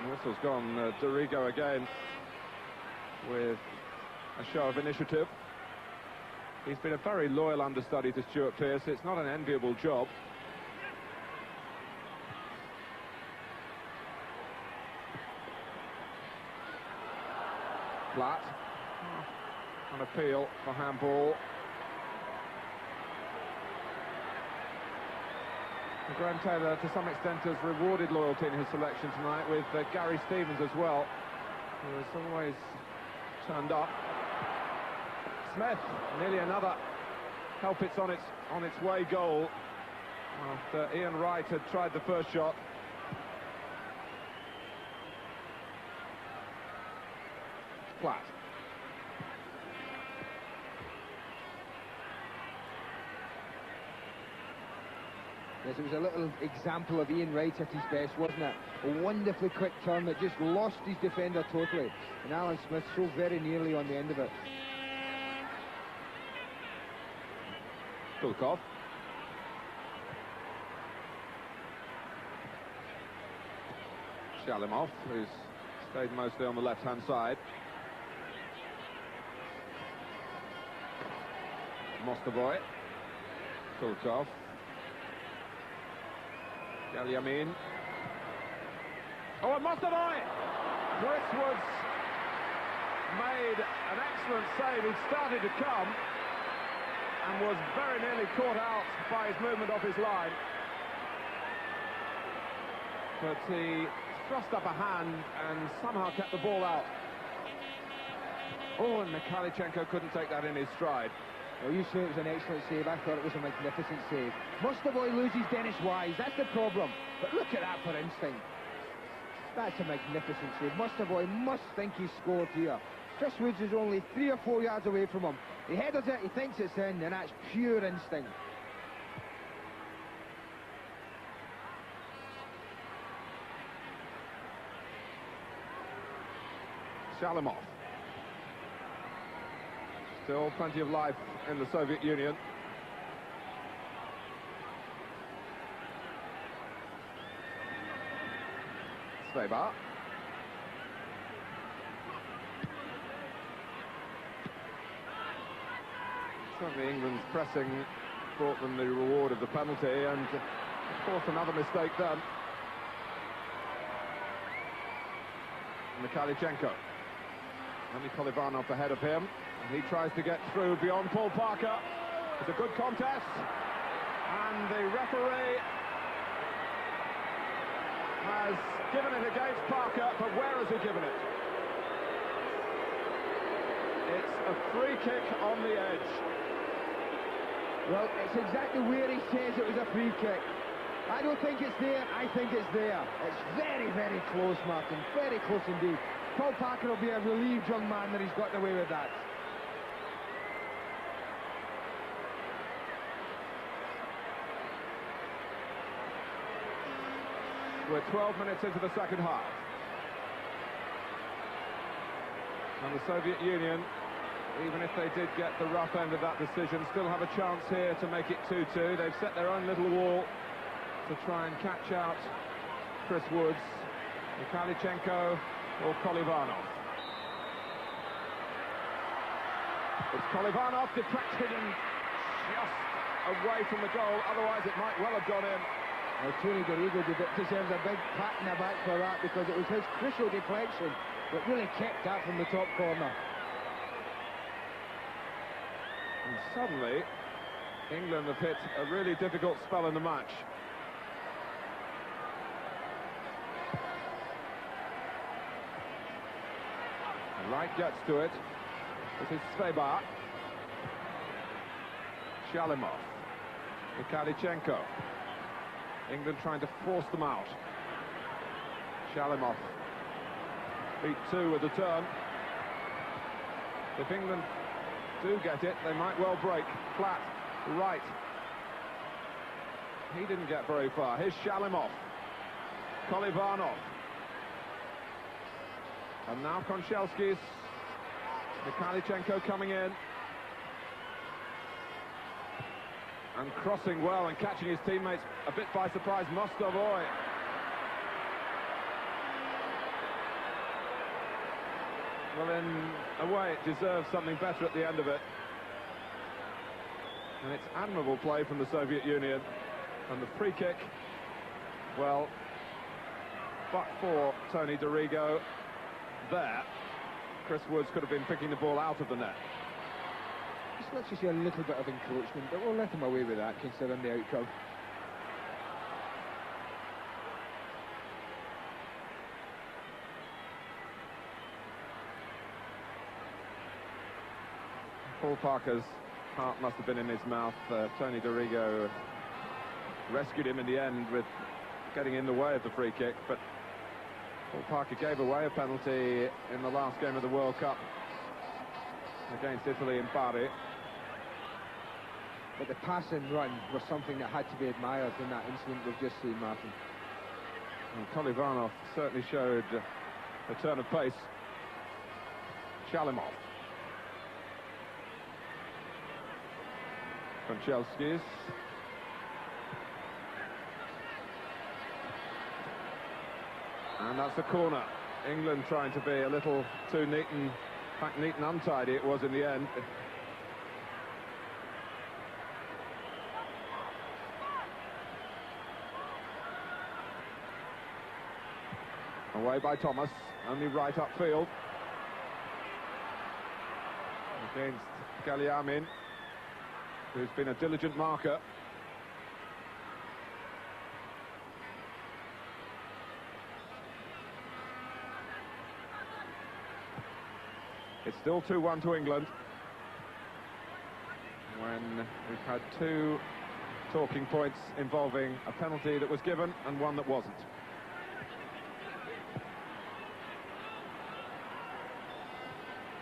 The whistle's gone. Dorigo again with a show of initiative. He's been a very loyal understudy to Stuart Pearce. It's not an enviable job. Platt on appeal for handball. And Graham Taylor, to some extent, has rewarded loyalty in his selection tonight with Gary Stevens as well, who has always turned up. Smith, nearly another help it's on its way goal after Ian Wright had tried the first shot. Platt. Yes, it was a little example of Ian Wright at his best, wasn't it? A wonderfully quick turn that just lost his defender totally. And Alan Smith so very nearly on the end of it. Kulkov. Shalimov, who's stayed mostly on the left-hand side. Mostovoy. Kulkov. Shalimov. Oh, and Mostovoy! Chris Woods made an excellent save. He'd started to come and was very nearly caught out by his movement off his line. But he thrust up a hand and somehow kept the ball out. Oh, and Kanchelskis couldn't take that in his stride. Well, you say it was an excellent save. I thought it was a magnificent save. Mostovoy loses Dennis Wise. That's the problem. But look at that for instinct. That's a magnificent save. Mostovoy must think he's scored here. Chris Woods is only 3 or 4 yards away from him. He headers it, he thinks it's in, and that's pure instinct. Shalimov. Still plenty of life in the Soviet Union. Svebar. Certainly England's pressing brought them the reward of the penalty, and of course another mistake done. Kanchelskis. Only Kolivanov ahead of him, and he tries to get through beyond Paul Parker. It's a good contest, and the referee has given it against Parker, but where has he given it? It's a free kick on the edge. Well, it's exactly where he says it was a free kick. I don't think it's there, I think it's there. It's very, very close, Martin, very close indeed. Paul Parker will be a relieved young man that he's gotten away with that. We're 12 minutes into the second half. And the Soviet Union, even if they did get the rough end of that decision, still have a chance here to make it 2-2. They've set their own little wall to try and catch out Chris Woods, Kanchelskis or Kolivanov. It's Kolivanov deflected and just away from the goal, otherwise it might well have gone in. Well, Tony Dorigo deserves a big pat in the back for that, because it was his crucial deflection that really kept that from the top corner. And suddenly, England have hit a really difficult spell in the match. Wright gets to it. This is Svebar. Shalimov. Kanchelskis. England trying to force them out. Shalimov beat 2 with the turn. If England do get it, they might well break. Platt, right. He didn't get very far. Here's Shalimov. Kolivanov. And now Kanchelskis. Kanchelskis coming in. And crossing well and catching his teammates a bit by surprise, Mostovoy. Well, in a way, it deserves something better at the end of it. And it's admirable play from the Soviet Union. And the free kick, well, but for Tony Dorigo there, Chris Woods could have been picking the ball out of the net. Just lets you see a little bit of encroachment, but we'll let him away with that, considering the outcome. Paul Parker's heart must have been in his mouth. Tony Dorigo rescued him in the end with getting in the way of the free kick, but Paul Parker gave away a penalty in the last game of the World Cup against Italy in Bari. But the pass and run was something that had to be admired in that incident we've just seen, Martin. And Kolivanov certainly showed a turn of pace. Shalimov. Kanchelskis. And that's a corner. England trying to be a little too neat and, in fact, neat and untidy it was in the end. Away by Thomas, only right upfield. Against Galiamin, who's been a diligent marker. It's still 2-1 to England, when we've had two talking points involving a penalty that was given and one that wasn't.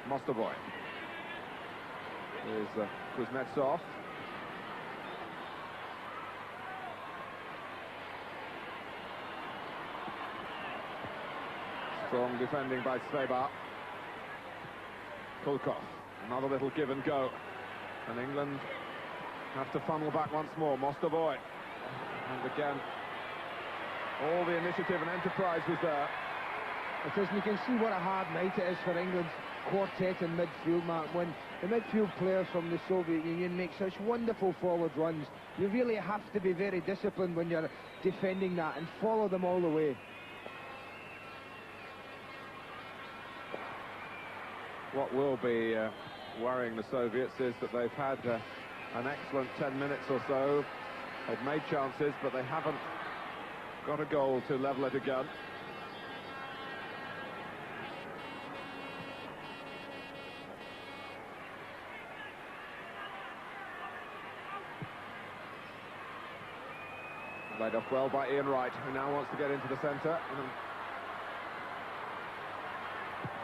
Mostovoy. Here's Kuznetsov. Strong defending by Svebar. Kulkov, another little give and go, and England have to funnel back once more. Mostovoy, and again all the initiative and enterprise was there. It is, and you can see what a hard night it is for England's quartet in midfield, Mark. When the midfield players from the Soviet Union make such wonderful forward runs, you really have to be very disciplined when you're defending that and follow them all the way. What will be worrying the Soviets is that they've had an excellent 10 minutes or so. They've made chances, but they haven't got a goal to level it again. Laid off well by Ian Wright, who now wants to get into the centre.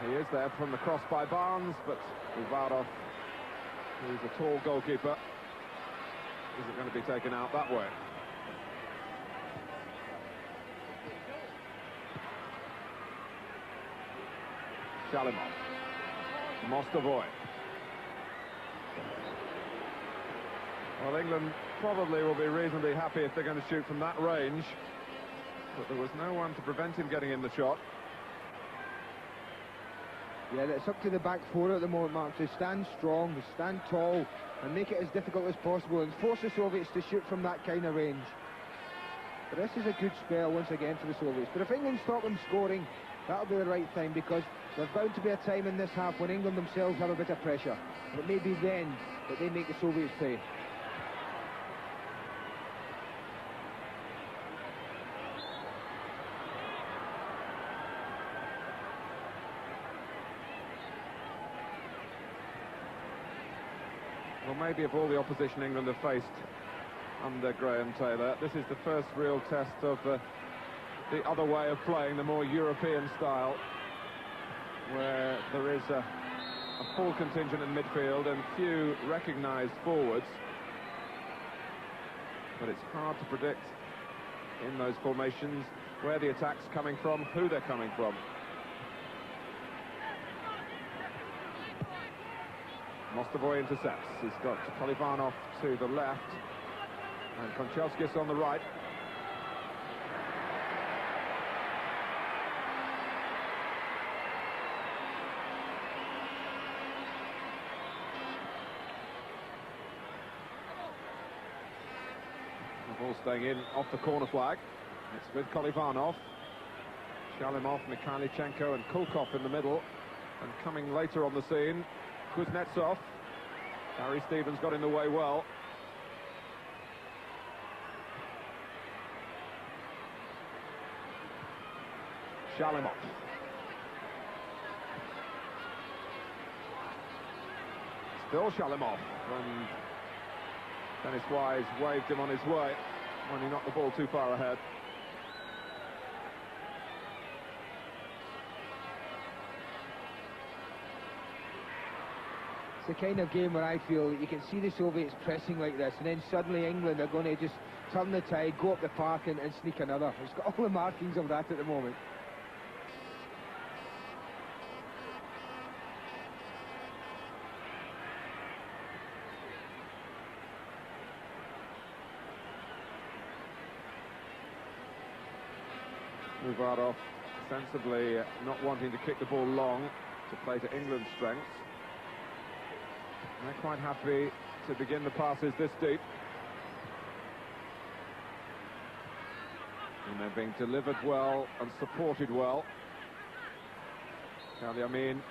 He is there from the cross by Barnes, but Uvarov, who's a tall goalkeeper, isn't going to be taken out that way. Shalimov. Mostovoy. Well, England probably will be reasonably happy if they're going to shoot from that range, but there was no one to prevent him getting in the shot. Yeah, it's up to the back four at the moment, Mark, to stand strong, to stand tall, and make it as difficult as possible, and force the Soviets to shoot from that kind of range. But this is a good spell once again for the Soviets. But if England stop them scoring, that'll be the right time, because there's bound to be a time in this half when England themselves have a bit of pressure. And it may be then that they make the Soviets pay. Well, maybe of all the opposition England have faced under Graham Taylor, this is the first real test of the other way of playing, the more European style, where there is a full contingent in midfield and few recognised forwards. But it's hard to predict in those formations where the attack's coming from, who they're coming from. Mostovoy intercepts. He's got Kolivanov to the left and Kanchelskis on the right. The ball staying in off the corner flag. It's with Kolivanov, Shalimov, Mikhailichenko and Kulkov in the middle, and coming later on the scene, Kuznetsov. Harry Stevens got in the way well. Shalimov. Still Shalimov, and Dennis Wise waved him on his way when he knocked the ball too far ahead. It's the kind of game where I feel that you can see the Soviets pressing like this, and then suddenly England are going to just turn the tide, go up the park and sneak another. It's got all the markings of that at the moment. Uvarov sensibly not wanting to kick the ball long to play to England's strengths. They're quite happy to begin the passes this deep. And they're being delivered well and supported well. Shalimov, in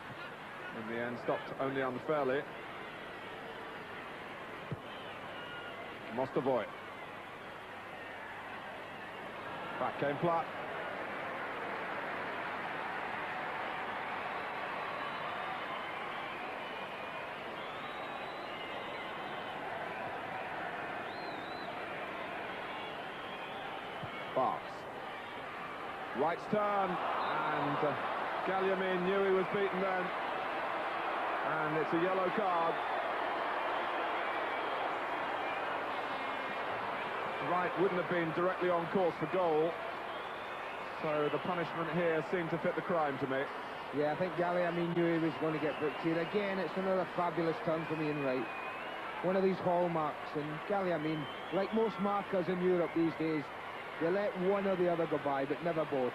the end, stopped only unfairly. Mostovoy. Back came Platt. Barks. Right's turn, and Kanchelskis knew he was beaten then. And it's a yellow card. Wright wouldn't have been directly on course for goal, so the punishment here seemed to fit the crime to me. Yeah, I think Kanchelskis knew he was going to get booked here. Again, it's another fabulous turn from Ian Wright. One of these hallmarks, and Kanchelskis, like most markers in Europe these days, they let one or the other go by, but never both.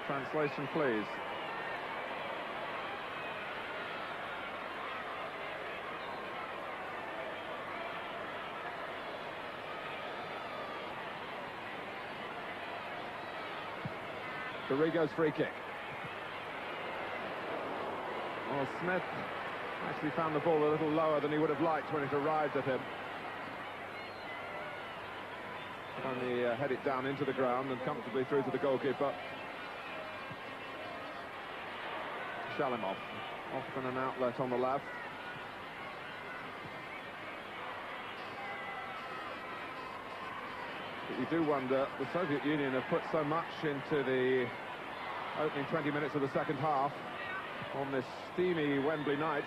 Translation, please. Rodrigo's free kick. Well, Smith actually found the ball a little lower than he would have liked when it arrived at him. Only head it down into the ground and comfortably through to the goalkeeper. Shalimov, often an outlet on the left. But you do wonder, the Soviet Union have put so much into the opening 20 minutes of the second half on this steamy Wembley night,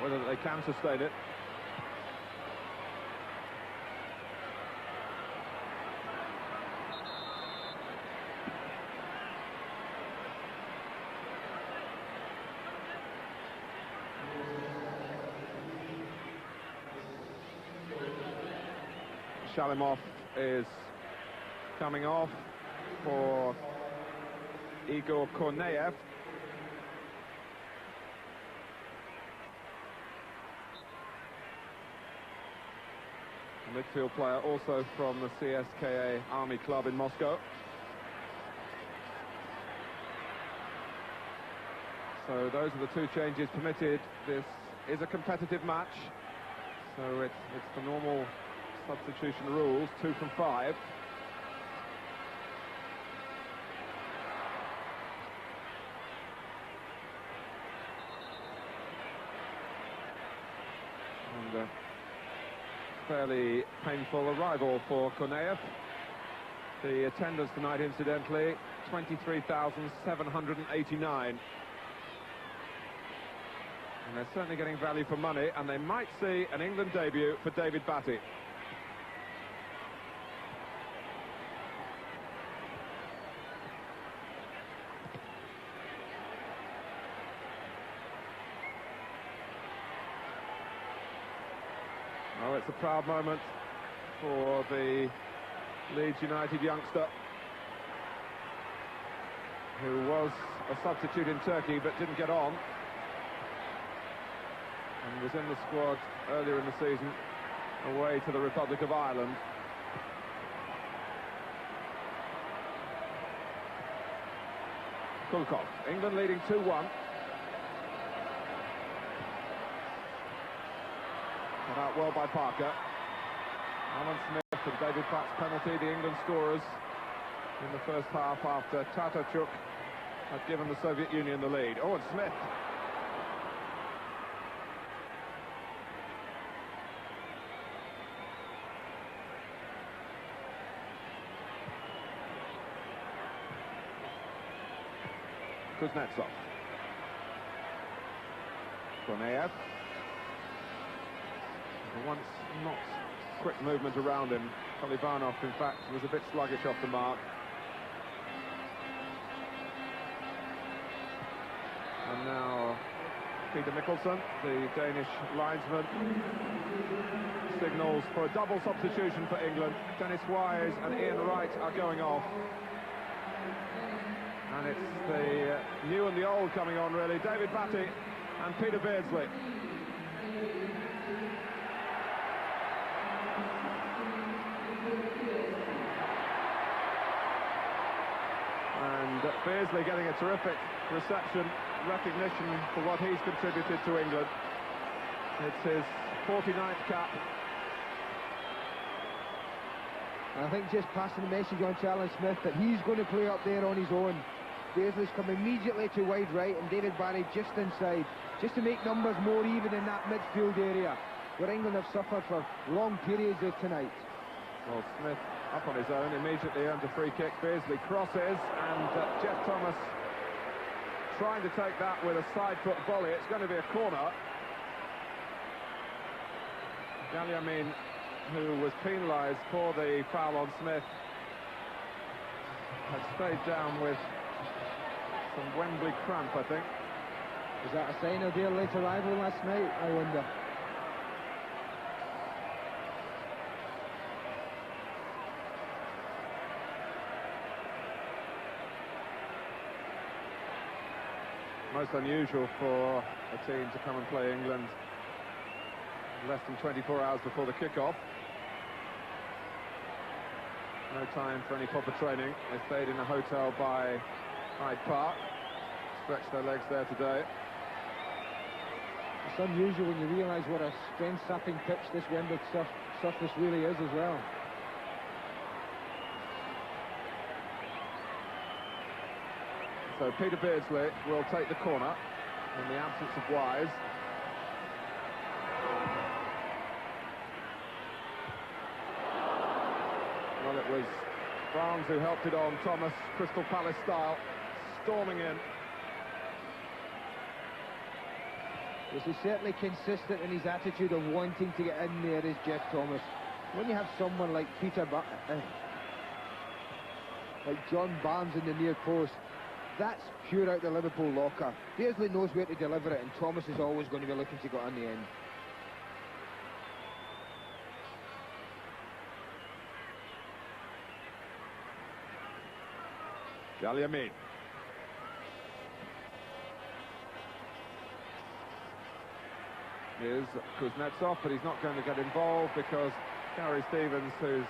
whether they can sustain it. Shalimov is coming off for Igor Korneyev. A midfield player also from the CSKA Army Club in Moscow. So those are the two changes permitted. This is a competitive match, so it's the normal substitution rules, 2 from 5. And a fairly painful arrival for Korneyev. The attendance tonight, incidentally, 23,789. And they're certainly getting value for money, and they might see an England debut for David Batty. Well, it's a proud moment for the Leeds United youngster, who was a substitute in Turkey but didn't get on, and was in the squad earlier in the season away to the Republic of Ireland. Kulkov, England leading 2-1. Cut out well by Parker. Alan Smith and David Platt's penalty, the England scorers in the first half after Tatarchuk had given the Soviet Union the lead. Oh, and Smith. Kuznetsov. Korneyev. Once not quick movement around him. Kolivanov, in fact, was a bit sluggish off the mark. And now Peter Mikkelsen, the Danish linesman, signals for a double substitution for England. Dennis Wise and Ian Wright are going off. And it's the new and the old coming on, really. David Batty and Peter Beardsley. And Beardsley getting a terrific reception, recognition for what he's contributed to England. It's his 49th cap. I think just passing the message on to Alan Smith that he's going to play up there on his own. Beardsley's come immediately to wide right and David Barry just inside, just to make numbers more even in that midfield area where England have suffered for long periods of tonight. Well, Smith up on his own, immediately earns a free kick. Beardsley crosses, and Jeff Thomas trying to take that with a side foot volley. It's going to be a corner. Galiamin, who was penalised for the foul on Smith, has stayed down with some Wembley cramp, I think. Was that a sign of their late arrival last night, I wonder? Most unusual for a team to come and play England less than 24 hours before the kick-off. No time for any proper training. They stayed in a hotel by Hyde Park, stretched their legs there today. It's unusual when you realise what a strength-sapping pitch this Wembley surface really is as well. So Peter Beardsley will take the corner in the absence of Wise. Well, it was Barnes who helped it on. Thomas, Crystal Palace style, storming in. This is certainly consistent in his attitude of wanting to get in there, is Jeff Thomas. When you have someone like like John Barnes in the near post, that's pure out the Liverpool locker. Beardsley knows where to deliver it, and Thomas is always going to be looking to go on the end. Galiamin. Here's Kuznetsov, but he's not going to get involved because Gary Stevens, whose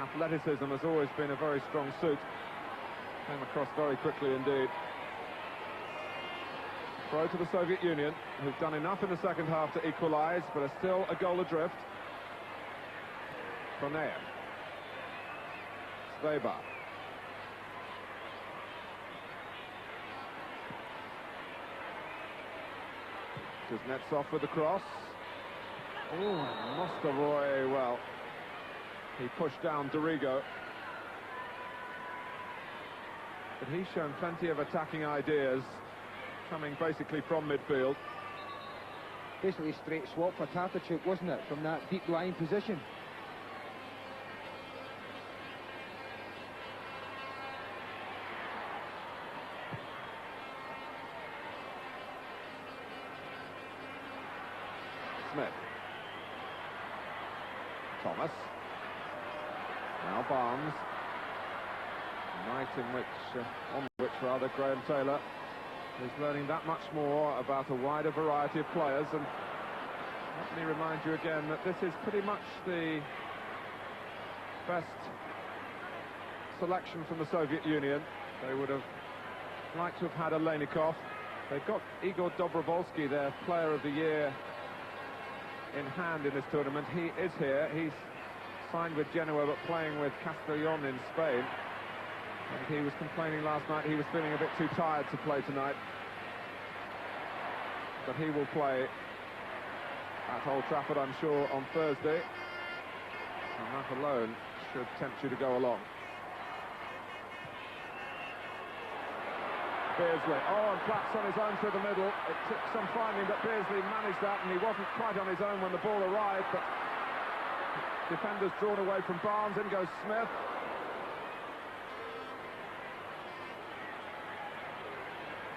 athleticism has always been a very strong suit, came across very quickly indeed. Throw to the Soviet Union, who've done enough in the second half to equalise, but are still a goal adrift. Konev. Svebar. Kuznetsov with the cross. Oh, Mostovoy, well, he pushed down Dorigo. But he's shown plenty of attacking ideas, coming basically from midfield. Basically a straight swap for Tartachuk, wasn't it, from that deep line position? Smith. Thomas. Now Barnes. Night in which, on which rather, Graham Taylor is learning that much more about a wider variety of players. And let me remind you again that this is pretty much the best selection from the Soviet Union. They would have liked to have had a Leinikov. They've got Igor Dobrovolsky, their player of the year, in hand in this tournament. He is here. He's signed with Genoa but playing with Castellón in Spain. And he was complaining last night he was feeling a bit too tired to play tonight. But he will play at Old Trafford, I'm sure, on Thursday. And that alone should tempt you to go along. Beardsley. Oh, and Platt's on his own through the middle. It took some finding, but Beardsley managed that, and he wasn't quite on his own when the ball arrived, but defenders drawn away from Barnes. In goes Smith.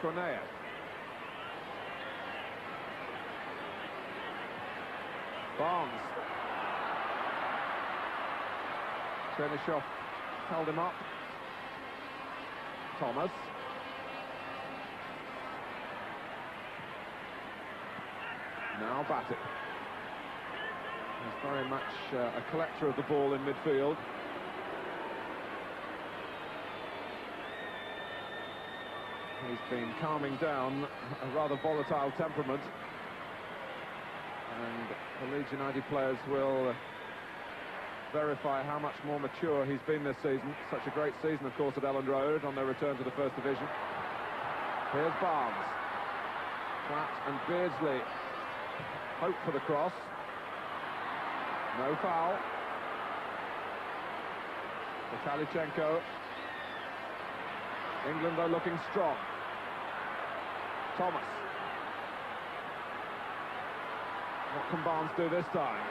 Konev. Barnes. Chernyshov held him up. Thomas. Now Batty. He's very much a collector of the ball in midfield. He's been calming down a rather volatile temperament. And the Leeds United players will verify how much more mature he's been this season. Such a great season, of course, at Elland Road on their return to the First Division. Here's Barnes. Platt and Beardsley hope for the cross. No foul. Kanchelskis. England are looking strong. Thomas. What can Barnes do this time?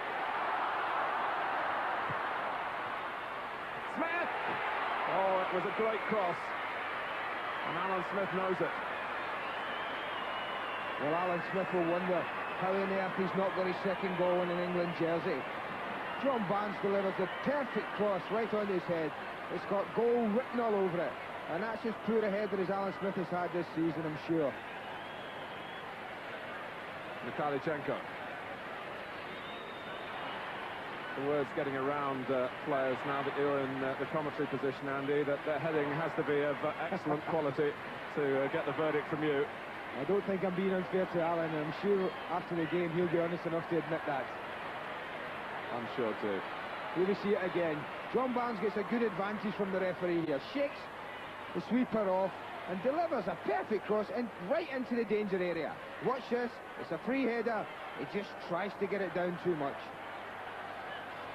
Smith! Oh, it was a great cross. And Alan Smith knows it. Well, Alan Smith will wonder how on earth he's not got his second goal in an England jersey. John Barnes delivers a perfect cross right on his head. It's got goal written all over it. And that's as poor a header as Alan Smith has had this season, I'm sure. Kanchelskis. The word's getting around players now that you're in the commentary position, Andy, that their heading has to be of excellent quality to get the verdict from you. I don't think I'm being unfair to Alan, and I'm sure after the game he'll be honest enough to admit that. I'm sure too. Here we see it again. John Barnes gets a good advantage from the referee here. Shakes the sweeper off and delivers a perfect cross right into the danger area. Watch this. It's a free header. He just tries to get it down too much.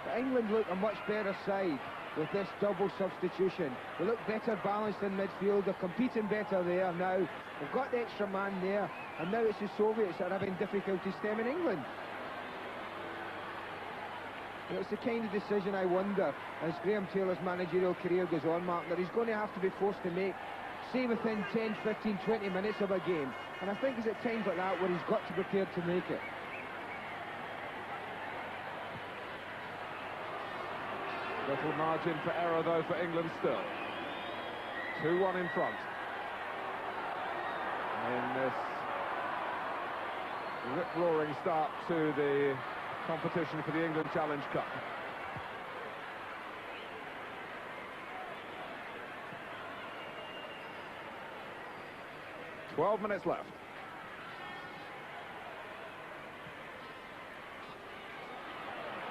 But England look a much better side with this double substitution. They look better balanced in midfield. They're competing better there now. They've got the extra man there, and now it's the Soviets that are having difficulty stemming England. And it's the kind of decision I wonder, as Graham Taylor's managerial career goes on, Mark, that he's going to have to be forced to make, say within 10, 15, 20 minutes of a game. And I think it's at times like that where he's got to be prepared to make it. Little margin for error, though, for England still. 2-1 in front. In this rip-roaring start to the competition for the England Challenge Cup. "12 minutes left.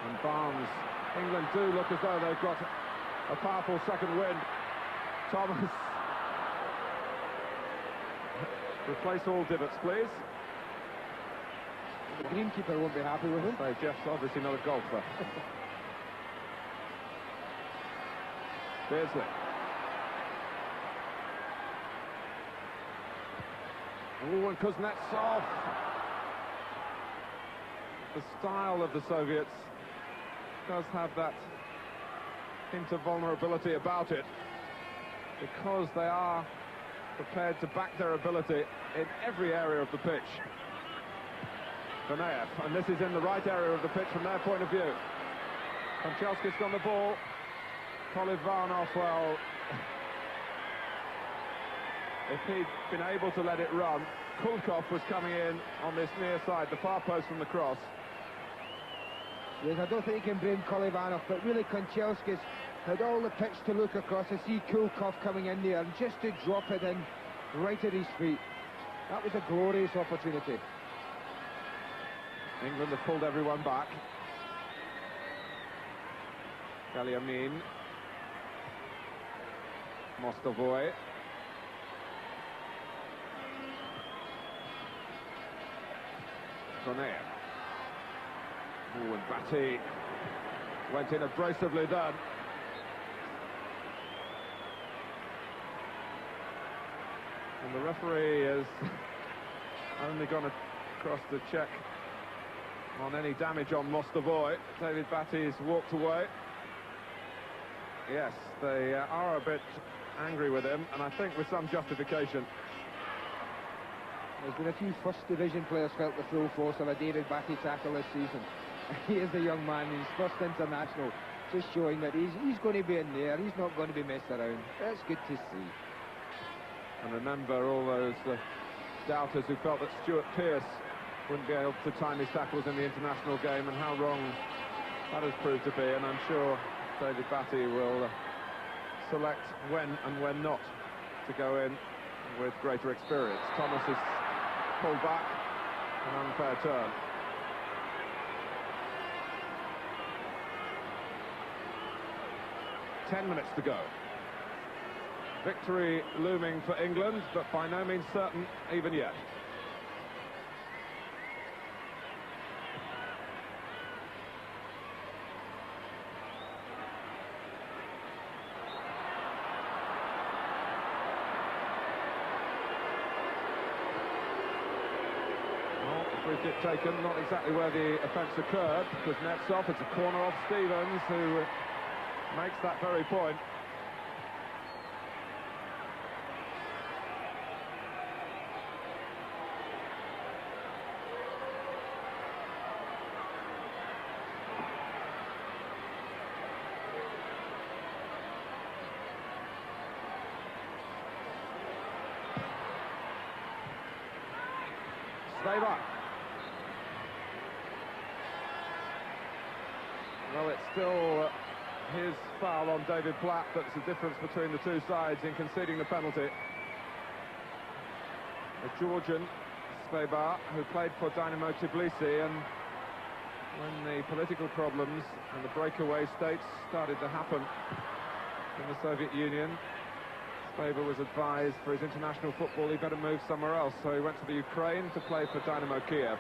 And Barnes, England do look as though they've got a powerful second wind. Thomas. Replace all divots, please. The greenkeeper won't be happy with him. So Jeff's obviously not a golfer. Beardsley. Oh, and Kuznetsov. The style of the Soviets does have that hint of vulnerability about it, because they are prepared to back their ability in every area of the pitch. Konev, and this is in the right area of the pitch from their point of view. Kanchelskis on the ball. Kolivanov, well, if he'd been able to let it run, Kulkov was coming in on this near side, the far post from the cross. Yes, I don't think he can blame Kolivanov, but really Kanchelskis had all the pitch to look across and see Kulkov coming in there, and just to drop it in right at his feet. That was a glorious opportunity. England have pulled everyone back. Galliamin. Mostovoy. Konev. Oh, and Batty went in abrasively done. And the referee has only gone across to check on any damage on Mostovoy. David Batty's walked away. Yes, they are a bit angry with him, and I think with some justification. There's been a few First Division players felt the full force of a David Batty tackle this season. He is a young man, he's first international, just showing that he's going to be in there, he's not going to be messed around. That's good to see. And remember all those doubters who felt that Stuart Pearce wouldn't be able to time his tackles in the international game, and how wrong that has proved to be. And I'm sure David Batty will select when and when not to go in with greater experience. Thomas is pulled back, an unfair turn. Ten minutes to go. Victory looming for England, but by no means certain even yet. Free kick taken, not exactly where the offence occurred, because Netsov, it's a corner off Stevens, who makes that very point. Stay back. Well, it's still his foul on David Platt that's the difference between the two sides in conceding the penalty. A Georgian, Svebar, who played for Dynamo Tbilisi, and when the political problems and the breakaway states started to happen in the Soviet Union, Svebar was advised for his international football he better move somewhere else, so he went to the Ukraine to play for Dynamo Kiev.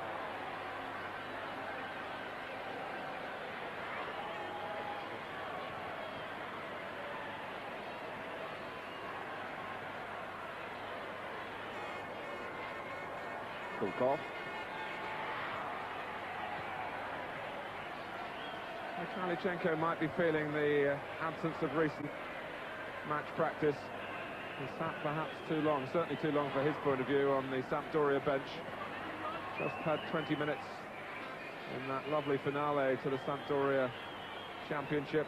Kulkov. Kanchelskis might be feeling the absence of recent match practice. He sat perhaps too long, certainly too long for his point of view, on the Sampdoria bench. Just had 20 minutes in that lovely finale to the Sampdoria Championship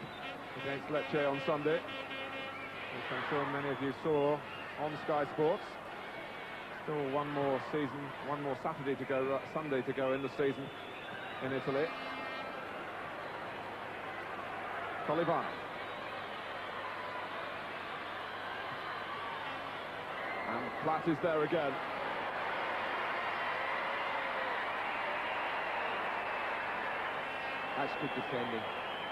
against Lecce on Sunday, which I'm sure many of you saw on Sky Sports. Still one more season, one more Saturday to go, Sunday to go in the season in Italy. Shalimov. And Platt is there again. That's good defending.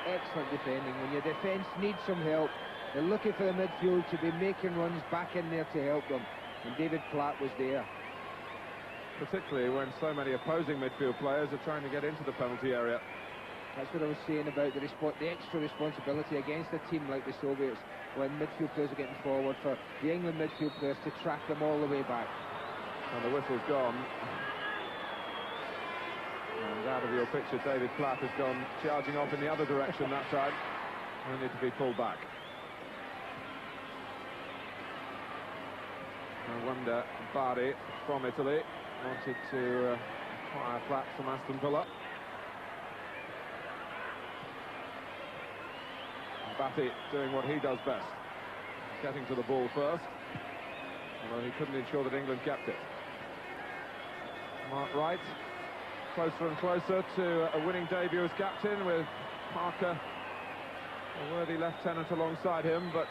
Excellent defending. When your defence needs some help, they're looking for the midfield to be making runs back in there to help them. And David Platt was there. Particularly when so many opposing midfield players are trying to get into the penalty area. That's what I was saying about the extra responsibility against a team like the Soviets, when midfield players are getting forward, for the England midfield players to track them all the way back. And the whistle's gone. And out of your picture, David Platt has gone charging off in the other direction that time. Only to be pulled back. No wonder Bari, from Italy, wanted to acquire Platt from Aston Villa. Batty doing what he does best, getting to the ball first, although he couldn't ensure that England kept it. Mark Wright, closer and closer to a winning debut as captain, with Parker, a worthy lieutenant, alongside him, but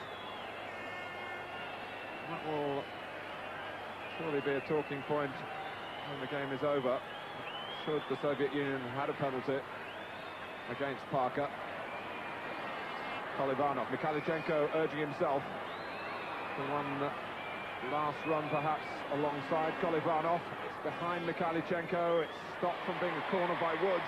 that will surely be a talking point when the game is over, should the Soviet Union have had a penalty against Parker. Kanchelskis, Kanchelskis urging himself to one last run perhaps alongside Kanchelskis. It's behind Kanchelskis, it's stopped from being a corner by Woods.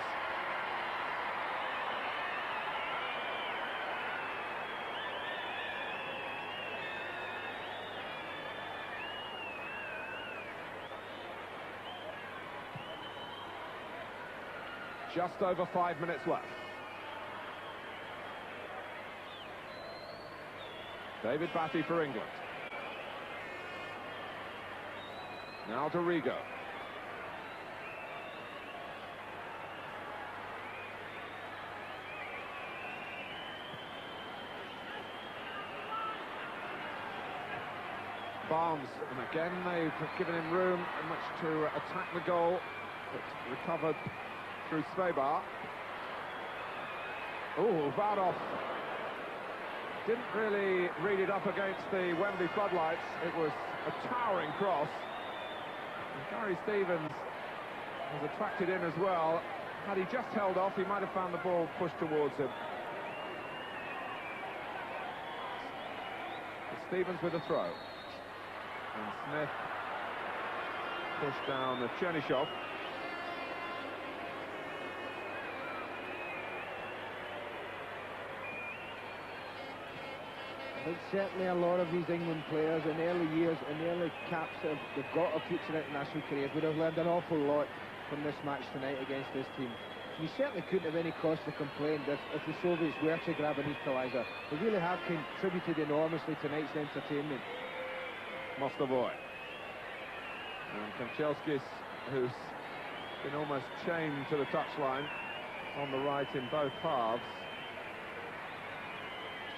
Just over 5 minutes left. David Batty for England. Now to Rigo. Barnes, and again they've given him room in which to attack the goal, but recovered through Svebar. Oh, Vardov didn't really read it up against the Wembley floodlights. It was a towering cross. And Gary Stevens was attracted in as well. Had he just held off, he might have found the ball pushed towards him. It's Stevens with a throw. And Smith pushed down Chernyshov. I think certainly a lot of these England players in early years, in the early caps that they've got a future international careers, would have learned an awful lot from this match tonight against this team. You certainly couldn't have any cause for complaint if the Soviets were to grab an equaliser. They really have contributed enormously to tonight's entertainment. Mostovoy. And Kanchelskis, who's been almost chained to the touchline on the right in both halves,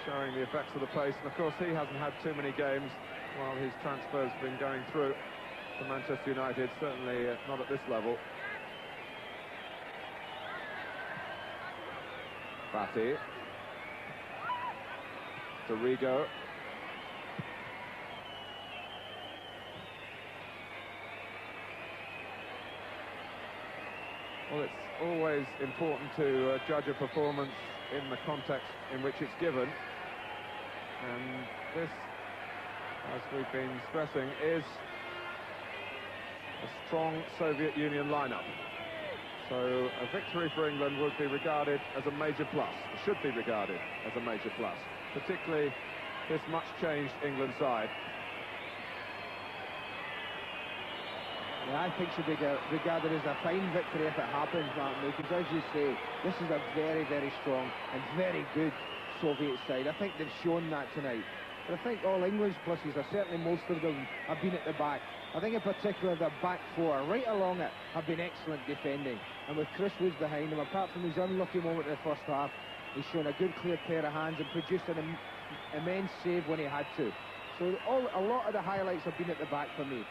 showing the effects of the pace. And of course he hasn't had too many games while his transfer's been going through for Manchester United, certainly not at this level. Batty. Dorigo. Well, it's always important to judge a performance in the context in which it's given. And this, as we've been stressing, is a strong Soviet Union lineup. So a victory for England would be regarded as a major plus, should be regarded as a major plus, particularly this much-changed England side. Yeah, I think should be regarded as a fine victory if it happens, Martin, because as you say, this is a very, very strong and very good Soviet side. I think they've shown that tonight. But I think all England's pluses, or certainly most of them, have been at the back. I think in particular the back four, right along it, have been excellent defending. And with Chris Woods behind him, apart from his unlucky moment in the first half, he's shown a good clear pair of hands and produced an immense save when he had to. So a lot of the highlights have been at the back for me.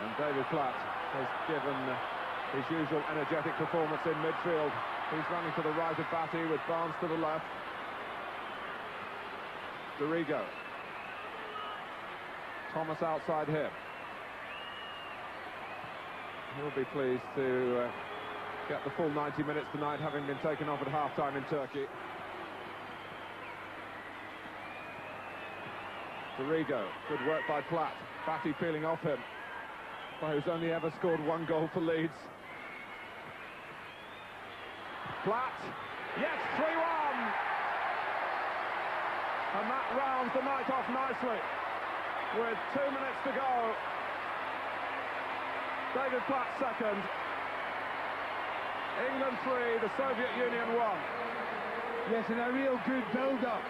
And David Platt has given his usual energetic performance in midfield. He's running to the right of Batty with Barnes to the left. Dorigo. Thomas outside him. He'll be pleased to get the full 90 minutes tonight, having been taken off at half-time in Turkey. Dorigo, good work by Platt. Batty peeling off him, who's only ever scored one goal for Leeds. Platt, yes, 3-1! And that rounds the night off nicely. With 2 minutes to go. David Platt second. England 3, the Soviet Union 1. Yes, and a real good build-up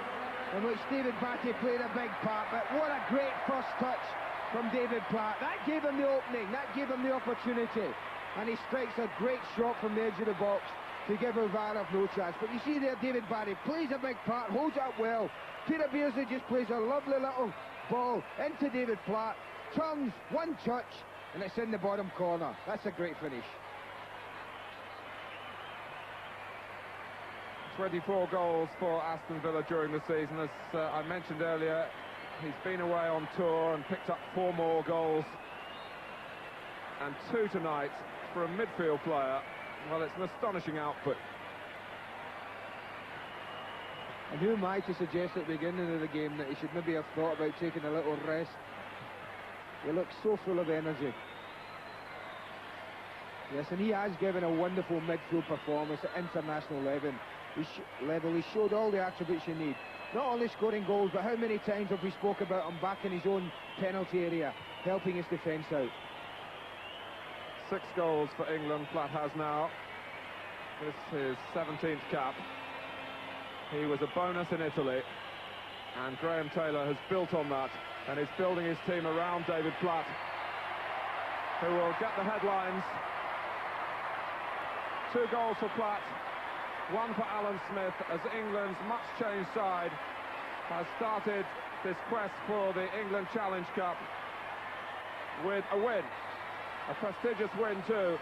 in which David Batty played a big part, but what a great first touch from David Platt. That gave him the opening, that gave him the opportunity, and he strikes a great shot from the edge of the box to give Uvarov no chance. But you see there, David Batty plays a big part, holds up well. Peter Beardsley just plays a lovely little ball into David Platt, turns, one touch, and it's in the bottom corner. That's a great finish. 24 goals for Aston Villa during the season. As I mentioned earlier, he's been away on tour and picked up 4 more goals. And 2 tonight for a midfield player. Well, it's an astonishing output. And who am I to suggest at the beginning of the game that he should maybe have thought about taking a little rest? He looks so full of energy. Yes, and he has given a wonderful midfield performance at international level. He showed all the attributes you need. Not only scoring goals, but how many times have we spoke about him back in his own penalty area, helping his defence out. 6 goals for England, Platt has now. This is his 17th cap. He was a bonus in Italy, and Graham Taylor has built on that, and is building his team around David Platt, who will get the headlines. 2 goals for Platt, 1 for Alan Smith, as England's much-changed side has started this quest for the England Challenge Cup with a win. A prestigious win too,